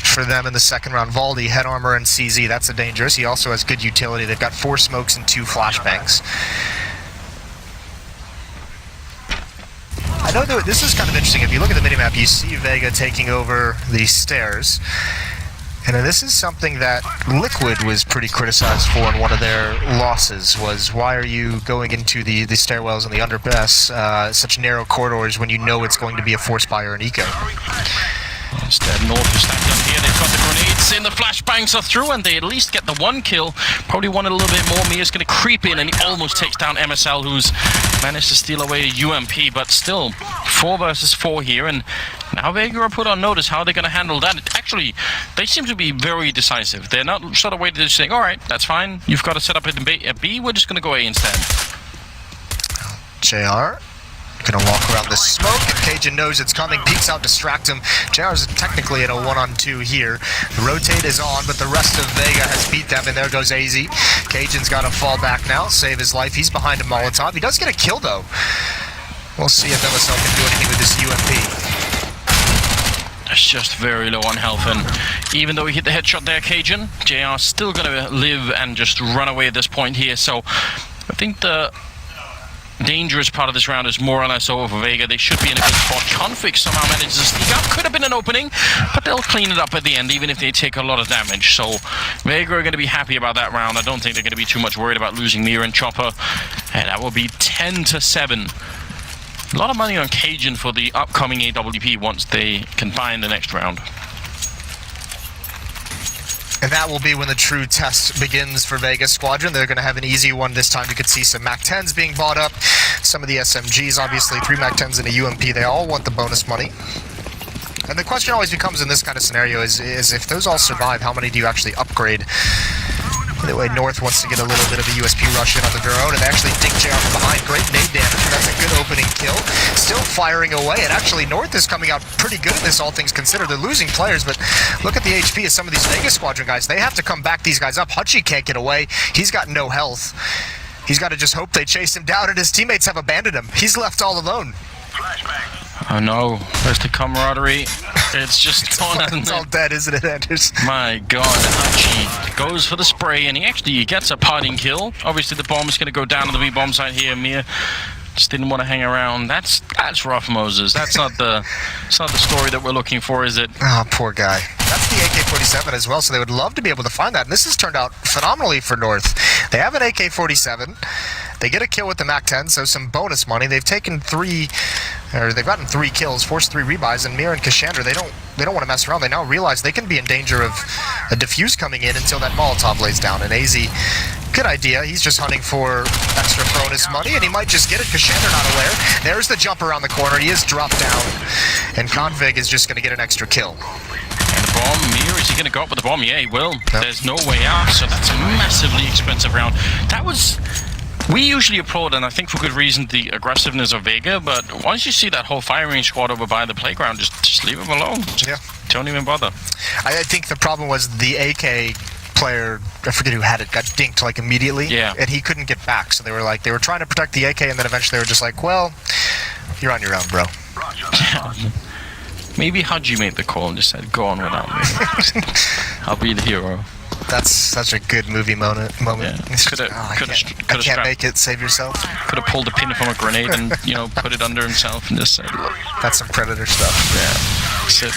for them in the 2nd round. Valdi, head armor, and CZ. That's a dangerous. He also has good utility. They've got 4 smokes and 2 flashbangs. I know that this is kind of interesting. If you look at the minimap, you see Vega taking over the stairs. And this is something that Liquid was pretty criticized for in one of their losses, was why are you going into the stairwells and the underpass, such narrow corridors, when you know it's going to be a force fire and eco. Instead, North who stacked up here, they've got the grenades in, the flashbangs are through, and they at least get the 1 kill. Probably wanted a little bit more. Mia's going to creep in, and he almost takes down MSL, who's managed to steal away a UMP, but still, 4 versus 4 here, and now Vega are put on notice how they're going to handle that. Actually, they seem to be very decisive. They're not sort of waiting to saying, alright, that's fine, you've got to set up a B, we're just going to go A instead. JR gonna walk around the smoke, and Cajun knows it's coming, peeks out, distract him. JR's technically in a 1-on-2 here. The rotate is on, but the rest of Vega has beat them, and there goes AZ. Cajun's got to fall back now, save his life. He's behind a Molotov. He does get a kill, though. We'll see if MSL can do anything with this UMP. That's just very low on health, and even though he hit the headshot there, Cajun, JR's still gonna live and just run away at this point here, so I think the dangerous part of this round is more or less over for Vega. They should be in a good spot. Config somehow manages to sneak up. Could have been an opening, but they'll clean it up at the end, even if they take a lot of damage. So Vega are going to be happy about that round. I don't think they're going to be too much worried about losing Mia and Chopper. And that will be 10-7. A lot of money on Cajun for the upcoming AWP once they can buy in the next round. And that will be when the true test begins for Vega Squadron. They're going to have an easy one this time. You could see some MAC-10s being bought up, some of the SMGs, obviously 3 MAC-10s and a UMP. They all want the bonus money. And the question always becomes in this kind of scenario is if those all survive, how many do you actually upgrade? Anyway, North wants to get a little bit of a USP rush in on their own, and they actually dink J from behind. Great nade damage. That's a good opening kill. Still firing away, and actually North is coming out pretty good in this, all things considered. They're losing players, but look at the HP of some of these Vega Squadron guys. They have to come back these guys up. Hutchie can't get away. He's got no health. He's got to just hope they chase him down, and his teammates have abandoned him. He's left all alone. Oh no, there's the camaraderie. It's just gone, it's all dead, isn't it, Anders? My god, Hutchie goes for the spray, and he actually gets a parting kill. Obviously the bomb is going to go down on the B-bomb side here. Mia just didn't want to hang around. That's rough, Moses. That's not the story that we're looking for, is it? Oh, poor guy. That's the AK-47 as well, so they would love to be able to find that. And this has turned out phenomenally for North. They have an AK-47. They get a kill with the MAC-10, so some bonus money. They've taken 3 or they've gotten 3 kills, forced 3 rebuys, and Mira and Kashandra, they don't want to mess around. They now realize they can be in danger of a defuse coming in until that Molotov lays down. And AZ, good idea. He's just hunting for extra bonus money, and he might just get it. Kashandra not aware. There's the jump around the corner. He is dropped down, and Config is just going to get an extra kill. And the bomb, Mira, is he going to go up with the bomb? Yeah, he will. Yep. There's no way out, so that's a massively expensive round. That was... We usually applaud, and I think for good reason, the aggressiveness of Vega, but once you see that whole firing squad over by the playground, just leave him alone. Don't even bother. I think the problem was the AK player, I forget who had it, got dinked like immediately, and he couldn't get back, so they were trying to protect the AK, and then eventually they were just like, well, you're on your own, bro. Maybe Haji made the call and just said, go on without me. I'll be the hero. That's such a good movie moment. Yeah. I can't make it. Save yourself. Could have pulled a pin from a grenade and put it under himself and just said, look. That's some Predator stuff. Yeah. That's it.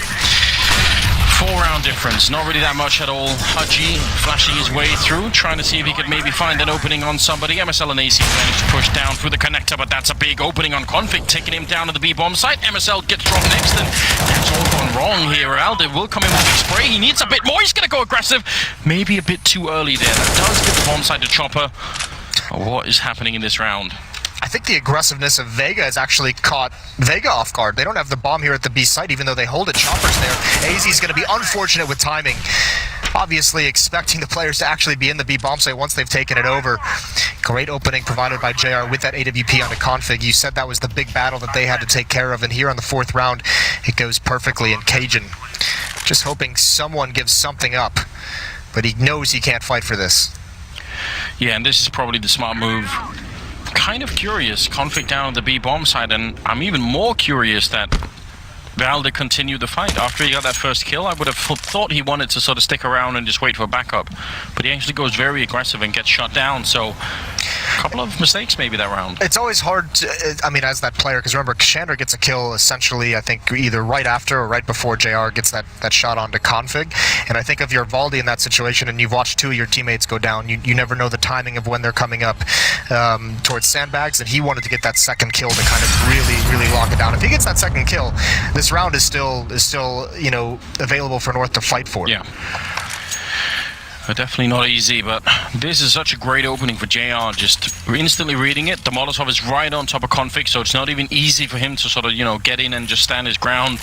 4-round difference, not really that much at all. Haji flashing his way through, trying to see if he could maybe find an opening on somebody. MSL and AC managed to push down through the connector, but that's a big opening on Config, taking him down to the B-bomb site. MSL gets dropped next, and that's all gone wrong here. Alde will come in with a big spray. He needs a bit more. He's going to go aggressive. Maybe a bit too early there. That does get the bomb site to Chopper. What is happening in this round? I think the aggressiveness of Vega has actually caught Vega off guard. They don't have the bomb here at the B site, even though they hold it. Chopper's there. AZ is going to be unfortunate with timing. Obviously expecting the players to actually be in the B bomb site once they've taken it over. Great opening provided by JR with that AWP onto Config. You said that was the big battle that they had to take care of, and here on the 4th round, it goes perfectly. And Cajun just hoping someone gives something up, but he knows he can't fight for this. Yeah, and this is probably the smart move. Kind of curious, Config down at the B bomb side, and I'm even more curious that Valde continued the fight. After he got that first kill, I would have thought he wanted to sort of stick around and just wait for backup, but he actually goes very aggressive and gets shot down, so a couple of mistakes maybe that round. It's always hard to, I mean, as that player, because remember, Kashandra gets a kill essentially, I think, either right after or right before JR gets that shot onto Config, and I think if you're Valde in that situation and you've watched 2 of your teammates go down, you never know the timing of when they're coming up towards sandbags, and he wanted to get that second kill to kind of really lock it down. If he gets that second kill, this round is still available for North to fight for. Yeah. Definitely not easy, but this is such a great opening for JR, just instantly reading it. The Molotov is right on top of Config, so it's not even easy for him to sort of, get in and just stand his ground.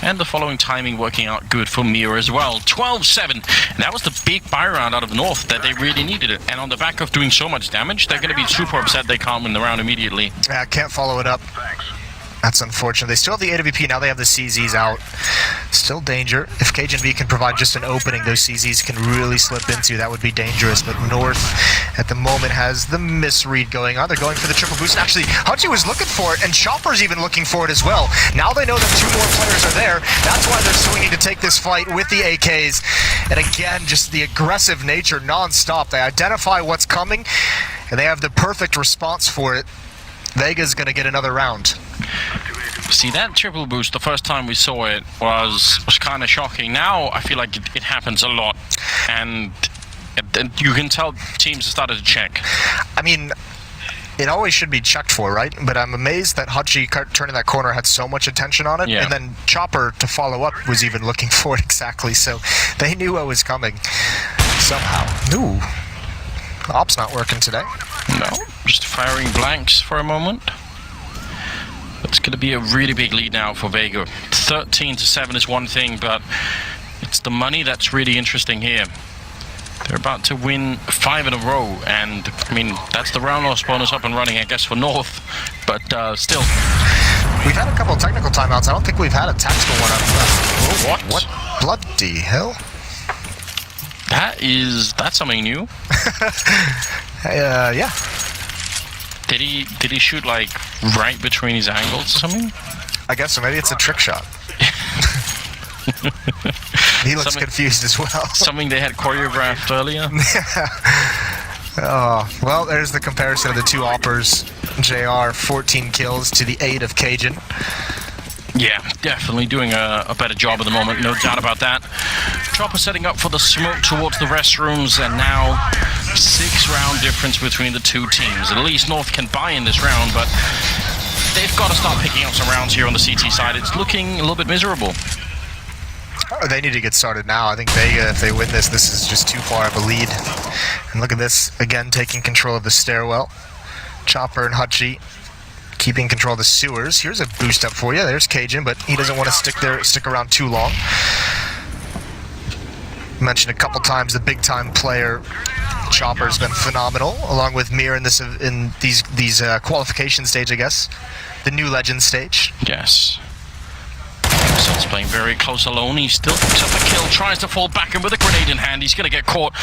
And the following timing working out good for Mira as well. 12-7. And that was the big buy round out of North that they really needed it. And on the back of doing so much damage, they're going to be super upset they can't win the round immediately. Yeah, can't follow it up. That's unfortunate. They still have the AWP, now they have the CZs out. Still danger. If Cajun V can provide just an opening, those CZs can really slip into. That would be dangerous. But North, at the moment, has the misread going on. They're going for the triple boost. And actually, Haji was looking for it, and Chopper's even looking for it as well. Now they know that 2 more players are there. That's why they're swinging to take this fight with the AKs. And again, just the aggressive nature non-stop. They identify what's coming, and they have the perfect response for it. Vega's going to get another round. See, that triple boost, the first time we saw it, was kind of shocking. Now, I feel like it happens a lot. And you can tell teams have started to check. I mean, it always should be checked for, right? But I'm amazed that Haji turning that corner had so much attention on it. Yeah. And then Chopper, to follow up, was even looking for it exactly. So they knew what was coming somehow. Ooh. Op's not working today. No, just firing blanks for a moment. It's going to be a really big lead now for Vega. 13-7 is one thing, but it's the money that's really interesting here. They're about to win 5 in a row, and I mean, that's the round loss bonus up and running, I guess, for North, but still. We've had a couple of technical timeouts. I don't think we've had a tactical one up left. What? What bloody hell? That's something new. Yeah. Did he shoot like right between his ankles or something? I guess so. Maybe it's a trick shot. He looks confused as well. Something they had choreographed earlier. Oh, well, there's the comparison of the 2 oppers. JR 14 kills to the 8 of Cajun. Yeah, definitely doing a better job at the moment, no doubt about that. Chopper setting up for the smoke towards the restrooms, and now 6-round difference between the 2 teams. At least North can buy in this round, but they've got to start picking up some rounds here on the CT side. It's looking a little bit miserable. Oh, they need to get started now. I think Vega, if they win this, this is just too far of a lead. And look at this, again, taking control of the stairwell. Chopper and Hutchie keeping control of the sewers. Here's a boost up for you. There's Cajun, but he doesn't want to stick around too long. Mentioned a couple times the big-time player Chopper's been phenomenal, along with Mir in these qualification stage, I guess, the new legend stage. Yes. He's playing very close alone. He still picks up a kill, tries to fall back, and with a grenade in hand, he's going to get caught.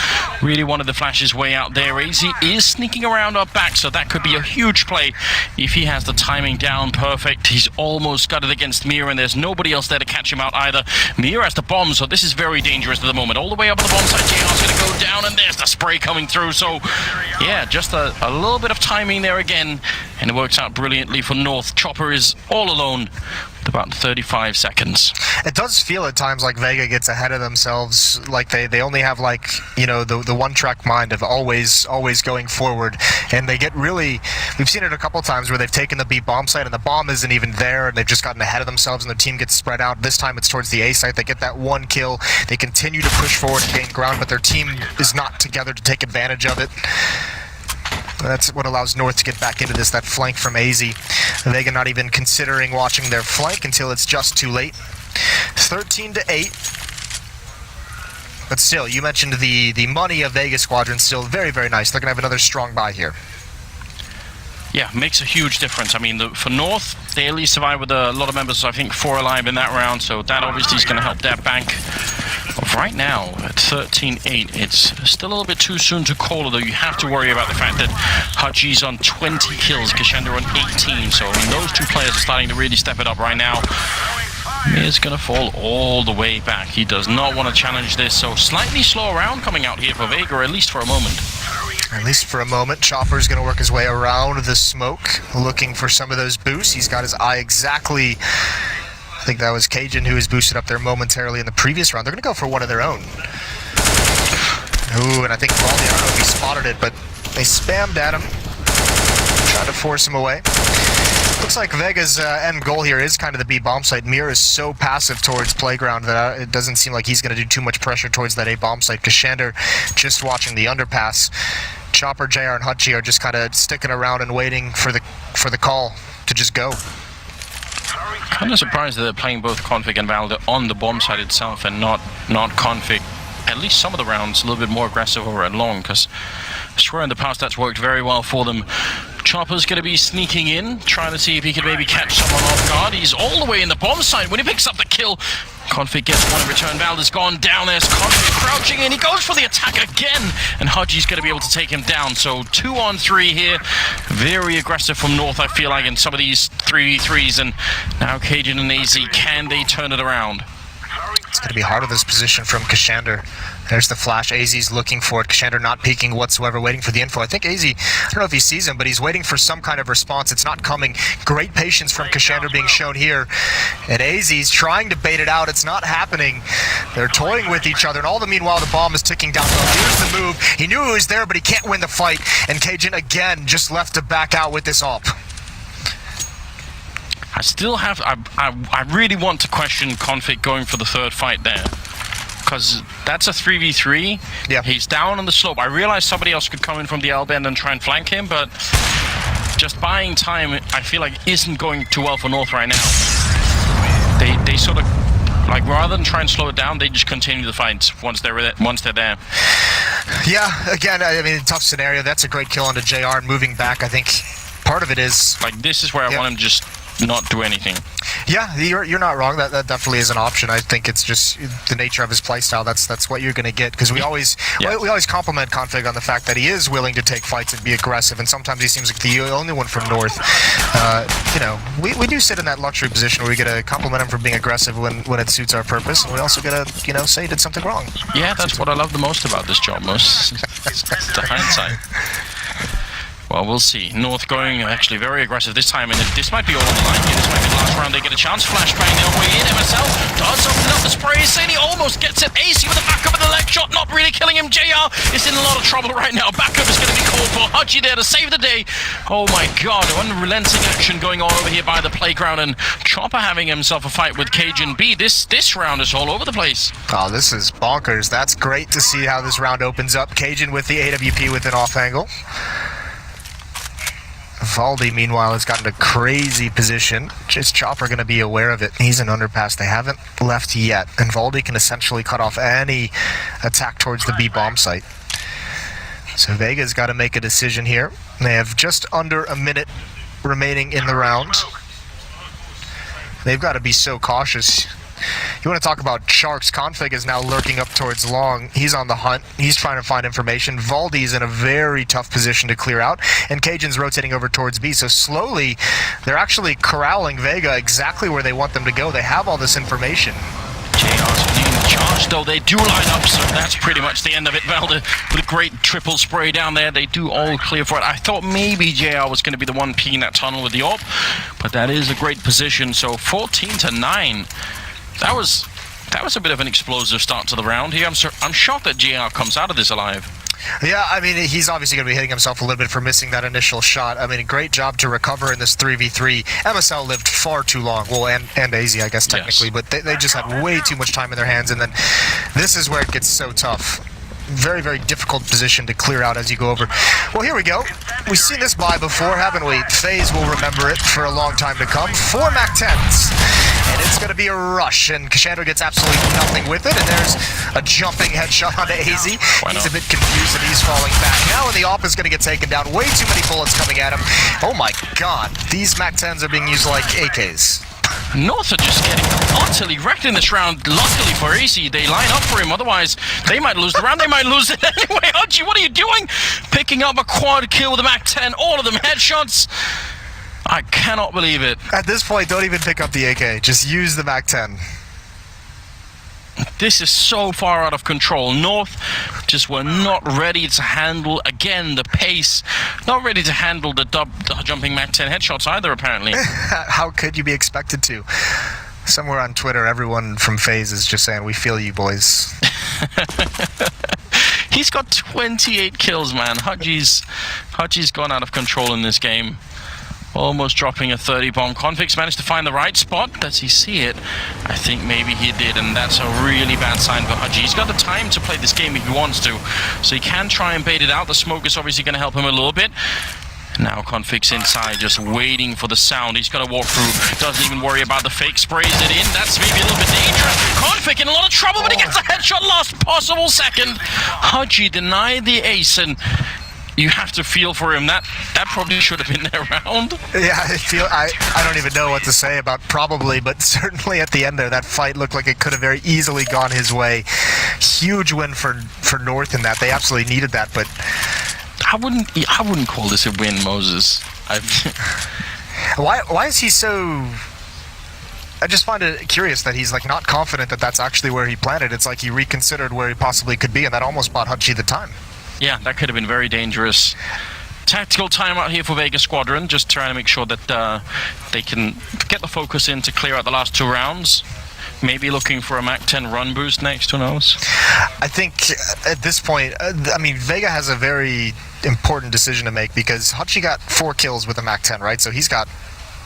Really wanted to flash his way out there. AZ is sneaking around up back, so that could be a huge play if he has the timing down perfect. He's almost got it against Mir, and there's nobody else there to catch him out either. Mir has the bomb, so this is very dangerous at the moment. All the way up on the bomb side, JR's going to go down, and there's the spray coming through. So, yeah, just a little bit of timing there again, and it works out brilliantly for North. Chopper is all alone. About 35 seconds. It does feel at times like Vega gets ahead of themselves, like they only have, like, you know, the one-track mind of always going forward, and they get really, we've seen it a couple times where they've taken the B bomb site and the bomb isn't even there and they've just gotten ahead of themselves and their team gets spread out. This time it's towards the A site. They get that one kill, they continue to push forward and gain ground, but their team is not together to take advantage of it. That's what allows North to get back into this, that flank from AZ. Vega not even considering watching their flank until it's just too late. 13-8. But still, you mentioned the money of Vega Squadron, still very, very nice. They're going to have another strong buy here. Yeah, makes a huge difference. I mean, for North, they at least survived with a lot of members, I think 4 alive in that round, so that obviously is going to help their bank. But right now, at 13-8, it's still a little bit too soon to call, although you have to worry about the fact that Haji's on 20 kills, Kashander on 18, so I mean, those two players are starting to really step it up right now. Mir's going to fall all the way back. He does not want to challenge this, so slightly slow round coming out here for Vega, at least for a moment. At least for a moment. Chopper's going to work his way around the smoke, looking for some of those boosts. He's got his eye exactly... I think that was Cajun who was boosted up there momentarily in the previous round. They're going to go for one of their own. Ooh, and I think Baldy, I don't know if he spotted it, but they spammed at him. Trying to force him away. Looks like Vega's end goal here is kind of the B bomb site. Mir is so passive towards Playground that it doesn't seem like he's going to do too much pressure towards that A bomb site. Kashander just watching the underpass. Chopper, JR, and Hutchie are just kind of sticking around and waiting for the call to just go. Kind of surprised that they're playing both Config and Valda on the bomb side itself and not Config. At least some of the rounds a little bit more aggressive over at long, because I swear in the past that's worked very well for them. Chopper's going to be sneaking in, trying to see if he can maybe catch someone off guard. He's all the way in the bomb site. When he picks up the kill, Config gets one in return. Valda's gone down. There's Config crouching in. He goes for the attack again, and Haji's going to be able to take him down. So 2-on-3 here. Very aggressive from North, I feel like, in some of these 3v3s. And now Cajun and AZ, can they turn it around? It's going to be hard with this position from Kashander. There's the flash. AZ's looking for it. Kashander not peeking whatsoever, waiting for the info. I think AZ, I don't know if he sees him, but he's waiting for some kind of response. It's not coming. Great patience from Kashander being shown here. And AZ's trying to bait it out. It's not happening. They're toying with each other, and all the meanwhile, the bomb is ticking down. Here's the move. He knew he was there, but he can't win the fight. And Cajun, again, just left to back out with this AWP. I still have... I really want to question Config going for the third fight there. Because that's a 3v3. Yeah. He's down on the slope. I realize somebody else could come in from the L bend and try and flank him, but just buying time, I feel like, isn't going too well for North right now. They sort of, like, rather than try and slow it down, they just continue the fight once they're there. Yeah, again, I mean, tough scenario. That's a great kill onto JR and moving back. I think part of it is... Like, this is where I want him to just not do anything. Yeah, you're not wrong. That definitely is an option. I think it's just the nature of his playstyle. That's what you're going to get, because we always compliment Config on the fact that he is willing to take fights and be aggressive, and sometimes he seems like the only one from North. You know, we do sit in that luxury position where we get to compliment him for being aggressive when it suits our purpose, and we also get to, you know, say he did something wrong. Yeah, that's what I love the most about this job, the hindsight. Well, we'll see. North going actually very aggressive this time, and this might be all on the line here. This might be the last round they get a chance. Flashbang their way in. MSL does open up the spray. Sadie almost gets it. AC with the backup of the leg shot, not really killing him. JR is in a lot of trouble right now. Backup is going to be called for. Haji there to save the day. Oh my god, unrelenting action going on over here by the playground, and Chopper having himself a fight with Cajun B. This round is all over the place. Oh, this is bonkers. That's great to see how this round opens up. Cajun with the AWP with an off angle. Valdi, meanwhile, has gotten a crazy position. Just Chopper going to be aware of it. He's an underpass. They haven't left yet, and Valdi can essentially cut off any attack towards the B bomb site. So Vega's got to make a decision here. They have just under a minute remaining in the round. They've got to be so cautious. You want to talk about sharks? Config is now lurking up towards long. He's on the hunt. He's trying to find information. Valdi's in a very tough position to clear out, and Cajun's rotating over towards B. So slowly, they're actually corralling Vega exactly where they want them to go. They have all this information. JR's leading the charge, though. They do line up, so that's pretty much the end of it. Valda with a great triple spray down there. They do all clear for it. I thought maybe JR was going to be the one peeing that tunnel with the AWP, but that is a great position. So 14-9. That was a bit of an explosive start to the round here. I'm shocked that JR comes out of this alive. Yeah, I mean, he's obviously going to be hitting himself a little bit for missing that initial shot. I mean, a great job to recover in this 3v3. MSL lived far too long. Well, and AZ, I guess, technically, yes. But they just had way too much time in their hands, and then this is where it gets so tough. Very, very difficult position to clear out as you go over. Well, here we go. We've seen this buy before, haven't we? FaZe will remember it for a long time to come. 4 MAC-10s. And it's going to be a rush, and Kashandra gets absolutely nothing with it, and there's a jumping headshot onto AZ. He's a bit confused, and he's falling back now, and the AWP is going to get taken down. Way too many bullets coming at him. Oh my god, these MAC-10s are being used like AKs. North are just getting utterly wrecked in this round. Luckily for AC, they line up for him. Otherwise, they might lose the round. They might lose it anyway. Haji, what are you doing? Picking up a quad kill with a MAC-10. All of them headshots. I cannot believe it. At this point, don't even pick up the AK. Just use the MAC-10. This is so far out of control. North just were not ready to handle, again, the pace. Not ready to handle the jumping MAC-10 headshots either, apparently. How could you be expected to? Somewhere on Twitter, everyone from FaZe is just saying, we feel you, boys. He's got 28 kills, man. Haji's gone out of control in this game. Almost dropping a 30 bomb. Config's managed to find the right spot. Does he see it? I think maybe he did, and that's a really bad sign for Haji. He's got the time to play this game if he wants to, so he can try and bait it out. The smoke is obviously going to help him a little bit. Now Config's inside, just waiting for the sound. He's got to walk through. Doesn't even worry about the fake. Sprays it in. That's maybe a little bit dangerous. Config in a lot of trouble, but he gets the headshot last possible second. Haji denied the ace, and you have to feel for him. That probably should have been their round. Yeah, I don't even know what to say about probably, but certainly at the end there, that fight looked like it could have very easily gone his way. Huge win for North in that. They absolutely needed that, but I wouldn't call this a win, Moses. Why is he so? I just find it curious that he's like not confident that that's actually where he planted. It's like he reconsidered where he possibly could be, and that almost bought Haji the time. Yeah, that could have been very dangerous. Tactical timeout here for Vega Squadron, just trying to make sure that they can get the focus in to clear out the last 2 rounds. Maybe looking for a MAC-10 run boost next, who knows? I think at this point, I mean, Vega has a very important decision to make because Haji got 4 kills with a MAC-10, right? So he's got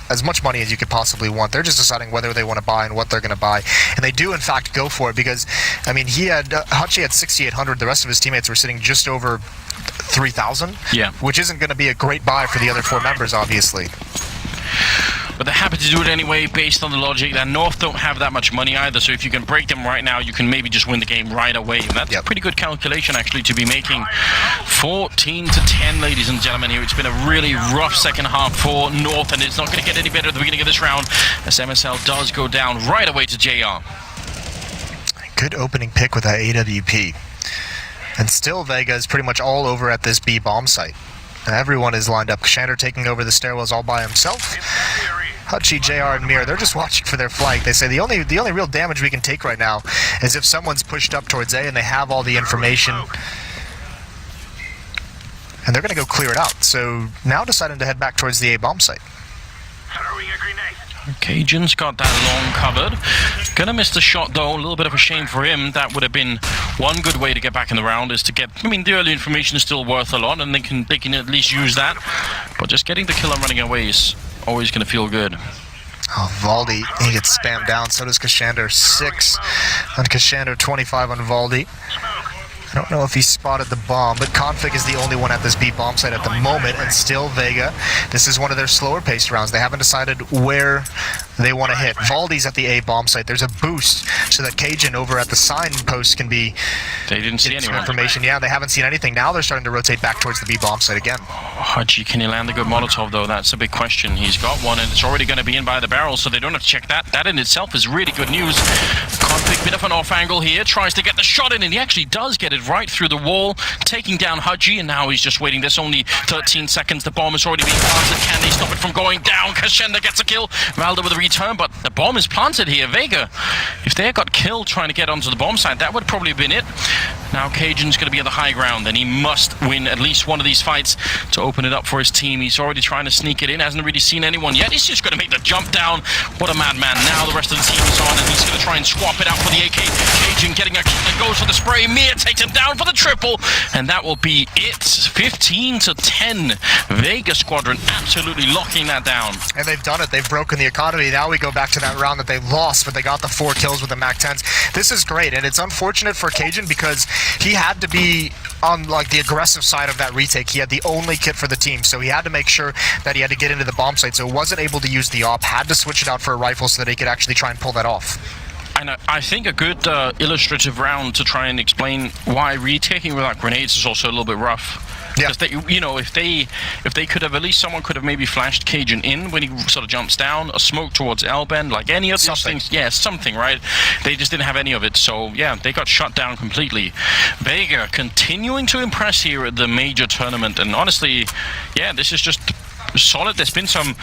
as much money as you could possibly want. They're just deciding whether they want to buy and what they're going to buy. And they do, in fact, go for it because, I mean, Haji had 6,800. The rest of his teammates were sitting just over 3,000. Yeah. Which isn't going to be a great buy for the other 4 members, obviously. But they're happy to do it anyway, based on the logic that North don't have that much money either, so if you can break them right now, you can maybe just win the game right away. And that's a pretty good calculation, actually, to be making. 14-10, ladies and gentlemen, here. It's been a really rough second half for North, and it's not going to get any better at the beginning of this round, as MSL does go down right away to JR. Good opening pick with that AWP. And still, Vega is pretty much all over at this B bomb site. Everyone is lined up. Kashandra taking over the stairwells all by himself. Haji, JR, and Mir, they're just watching for their flank. They say the only real damage we can take right now is if someone's pushed up towards A and they have all the information. And they're going to go clear it out. So now deciding to head back towards the A bomb site. Throwing a grenade. Cajun's got that long covered. Gonna miss the shot though, a little bit of a shame for him. That would have been one good way to get back in the round, is to get, I mean, the early information is still worth a lot and they can at least use that. But just getting the kill and running away is always gonna feel good. Oh, Valdi, he gets spammed down. So does Kashander. 6 on Kashander, 25 on Valdi. I don't know if he spotted the bomb, but Config is the only one at this B bomb site at the moment, and still Vega. This is one of their slower paced rounds. They haven't decided where they want to hit. Valdi's at the A bomb site. There's a boost so that Cajun over at the signpost can be... They didn't see anyone. Information. Yeah, they haven't seen anything. Now they're starting to rotate back towards the B bomb site again. Haji, can he land a good Molotov though? That's a big question. He's got one and it's already going to be in by the barrel, so they don't have to check that. That in itself is really good news. Config, bit of an off angle here, tries to get the shot in, and he actually does get it right through the wall, taking down Haji, and now he's just waiting. There's only 13 seconds. The bomb is already being planted. Can they stop it from going down? Kashander gets a kill. Valda with a return, but the bomb is planted here. Vega, if they had got killed trying to get onto the bomb site, that would probably have been it. Now Cajun's going to be at the high ground, and he must win at least one of these fights to open it up for his team. He's already trying to sneak it in, hasn't really seen anyone yet. He's just going to make the jump down. What a madman. Now the rest of the team is on, and he's going to try and swap it out for the AK. Cajun getting a kill and goes for the spray. Mir takes him down for the triple, and that will be it. 15-10. Vega Squadron absolutely locking that down. And they've done it. They've broken the economy. Now we go back to that round that they lost, but they got the 4 kills with the MAC-10s. This is great, and it's unfortunate for Cajun because he had to be on like the aggressive side of that retake. He had the only kit for the team, so he had to make sure that he had to get into the bomb site, so wasn't able to use the op, had to switch it out for a rifle so that he could actually try and pull that off. And I think a good illustrative round to try and explain why retaking without grenades is also a little bit rough. Yeah. They, you know, if they could have, at least someone could have maybe flashed Cajun in when he sort of jumps down, a smoke towards L-bend, like any of those things. Yeah, something, right? They just didn't have any of it, so yeah, they got shut down completely. Vega continuing to impress here at the major tournament, and honestly, yeah, this is just solid. There's been some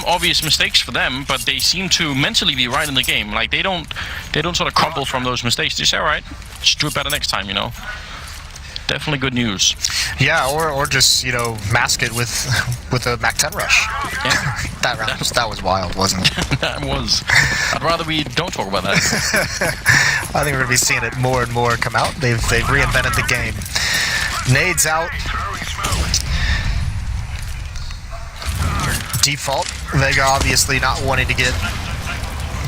obvious mistakes for them, but they seem to mentally be right in the game. Like they don't sort of crumble from those mistakes. They say, all right, just do it better next time, you know. Definitely good news. Yeah, or just, you know, mask it with a MAC-10 rush. Yeah. that was wild, wasn't it? That was. I'd rather we don't talk about that. I think we're gonna be seeing it more and more come out. They've reinvented the game. Nades out. Default. Vega obviously not wanting to get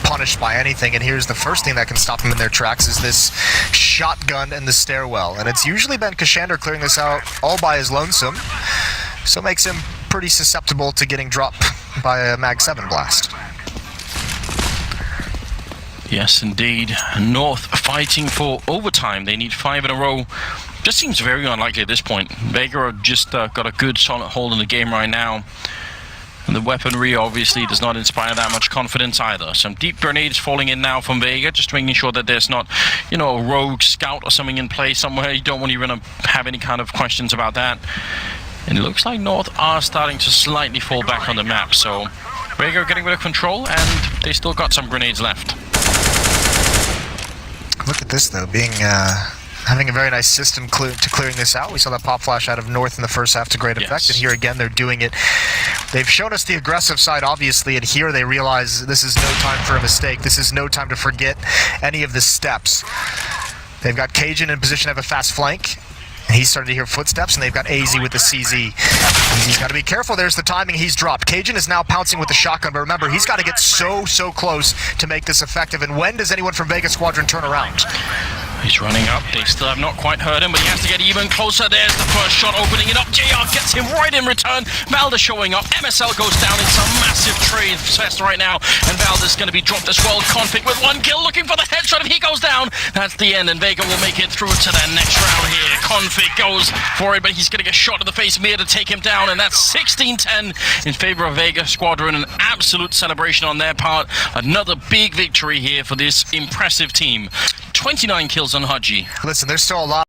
punished by anything, and here's the first thing that can stop him in their tracks is this shotgun in the stairwell, and it's usually been Kashander clearing this out all by his lonesome, so it makes him pretty susceptible to getting dropped by a Mag-7 blast. Yes, indeed. North fighting for overtime. They need 5 in a row. Just seems very unlikely at this point. Vega have just got a good solid hold in the game right now. And the weaponry obviously does not inspire that much confidence either. Some deep grenades falling in now from Vega, just making sure that there's not, you know, a rogue scout or something in play somewhere. You don't want to even have any kind of questions about that. And it looks like North are starting to slightly fall back on the map. So Vega are getting rid of control, and they still got some grenades left. Look at this though, being having a very nice system to clearing this out. We saw that pop flash out of North in the first half to great effect, and here again they're doing it. They've shown us the aggressive side, obviously, and here they realize this is no time for a mistake. This is no time to forget any of the steps. They've got Cajun in position to have a fast flank, and he's starting to hear footsteps, and they've got AZ with the CZ. He's got to be careful. There's the timing. He's dropped. Cajun is now pouncing with the shotgun, but remember, he's got to get so close to make this effective, and when does anyone from Vega Squadron turn around? He's running up. They still have not quite heard him, but he has to get even closer. There's the first shot opening it up. JR gets him right in return. Valda showing up. MSL goes down. It's a massive trade fest right now, and Valda's going to be dropped as well. Config with 1 kill, looking for the headshot. If he goes down, that's the end, and Vega will make it through to the next round here. Config goes for it, but he's going to get shot in the face. Mir to take him down, and that's 16-10 in favor of Vega Squadron. An absolute celebration on their part. Another big victory here for this impressive team. 29 kills on Haji. Listen, there's still a lot.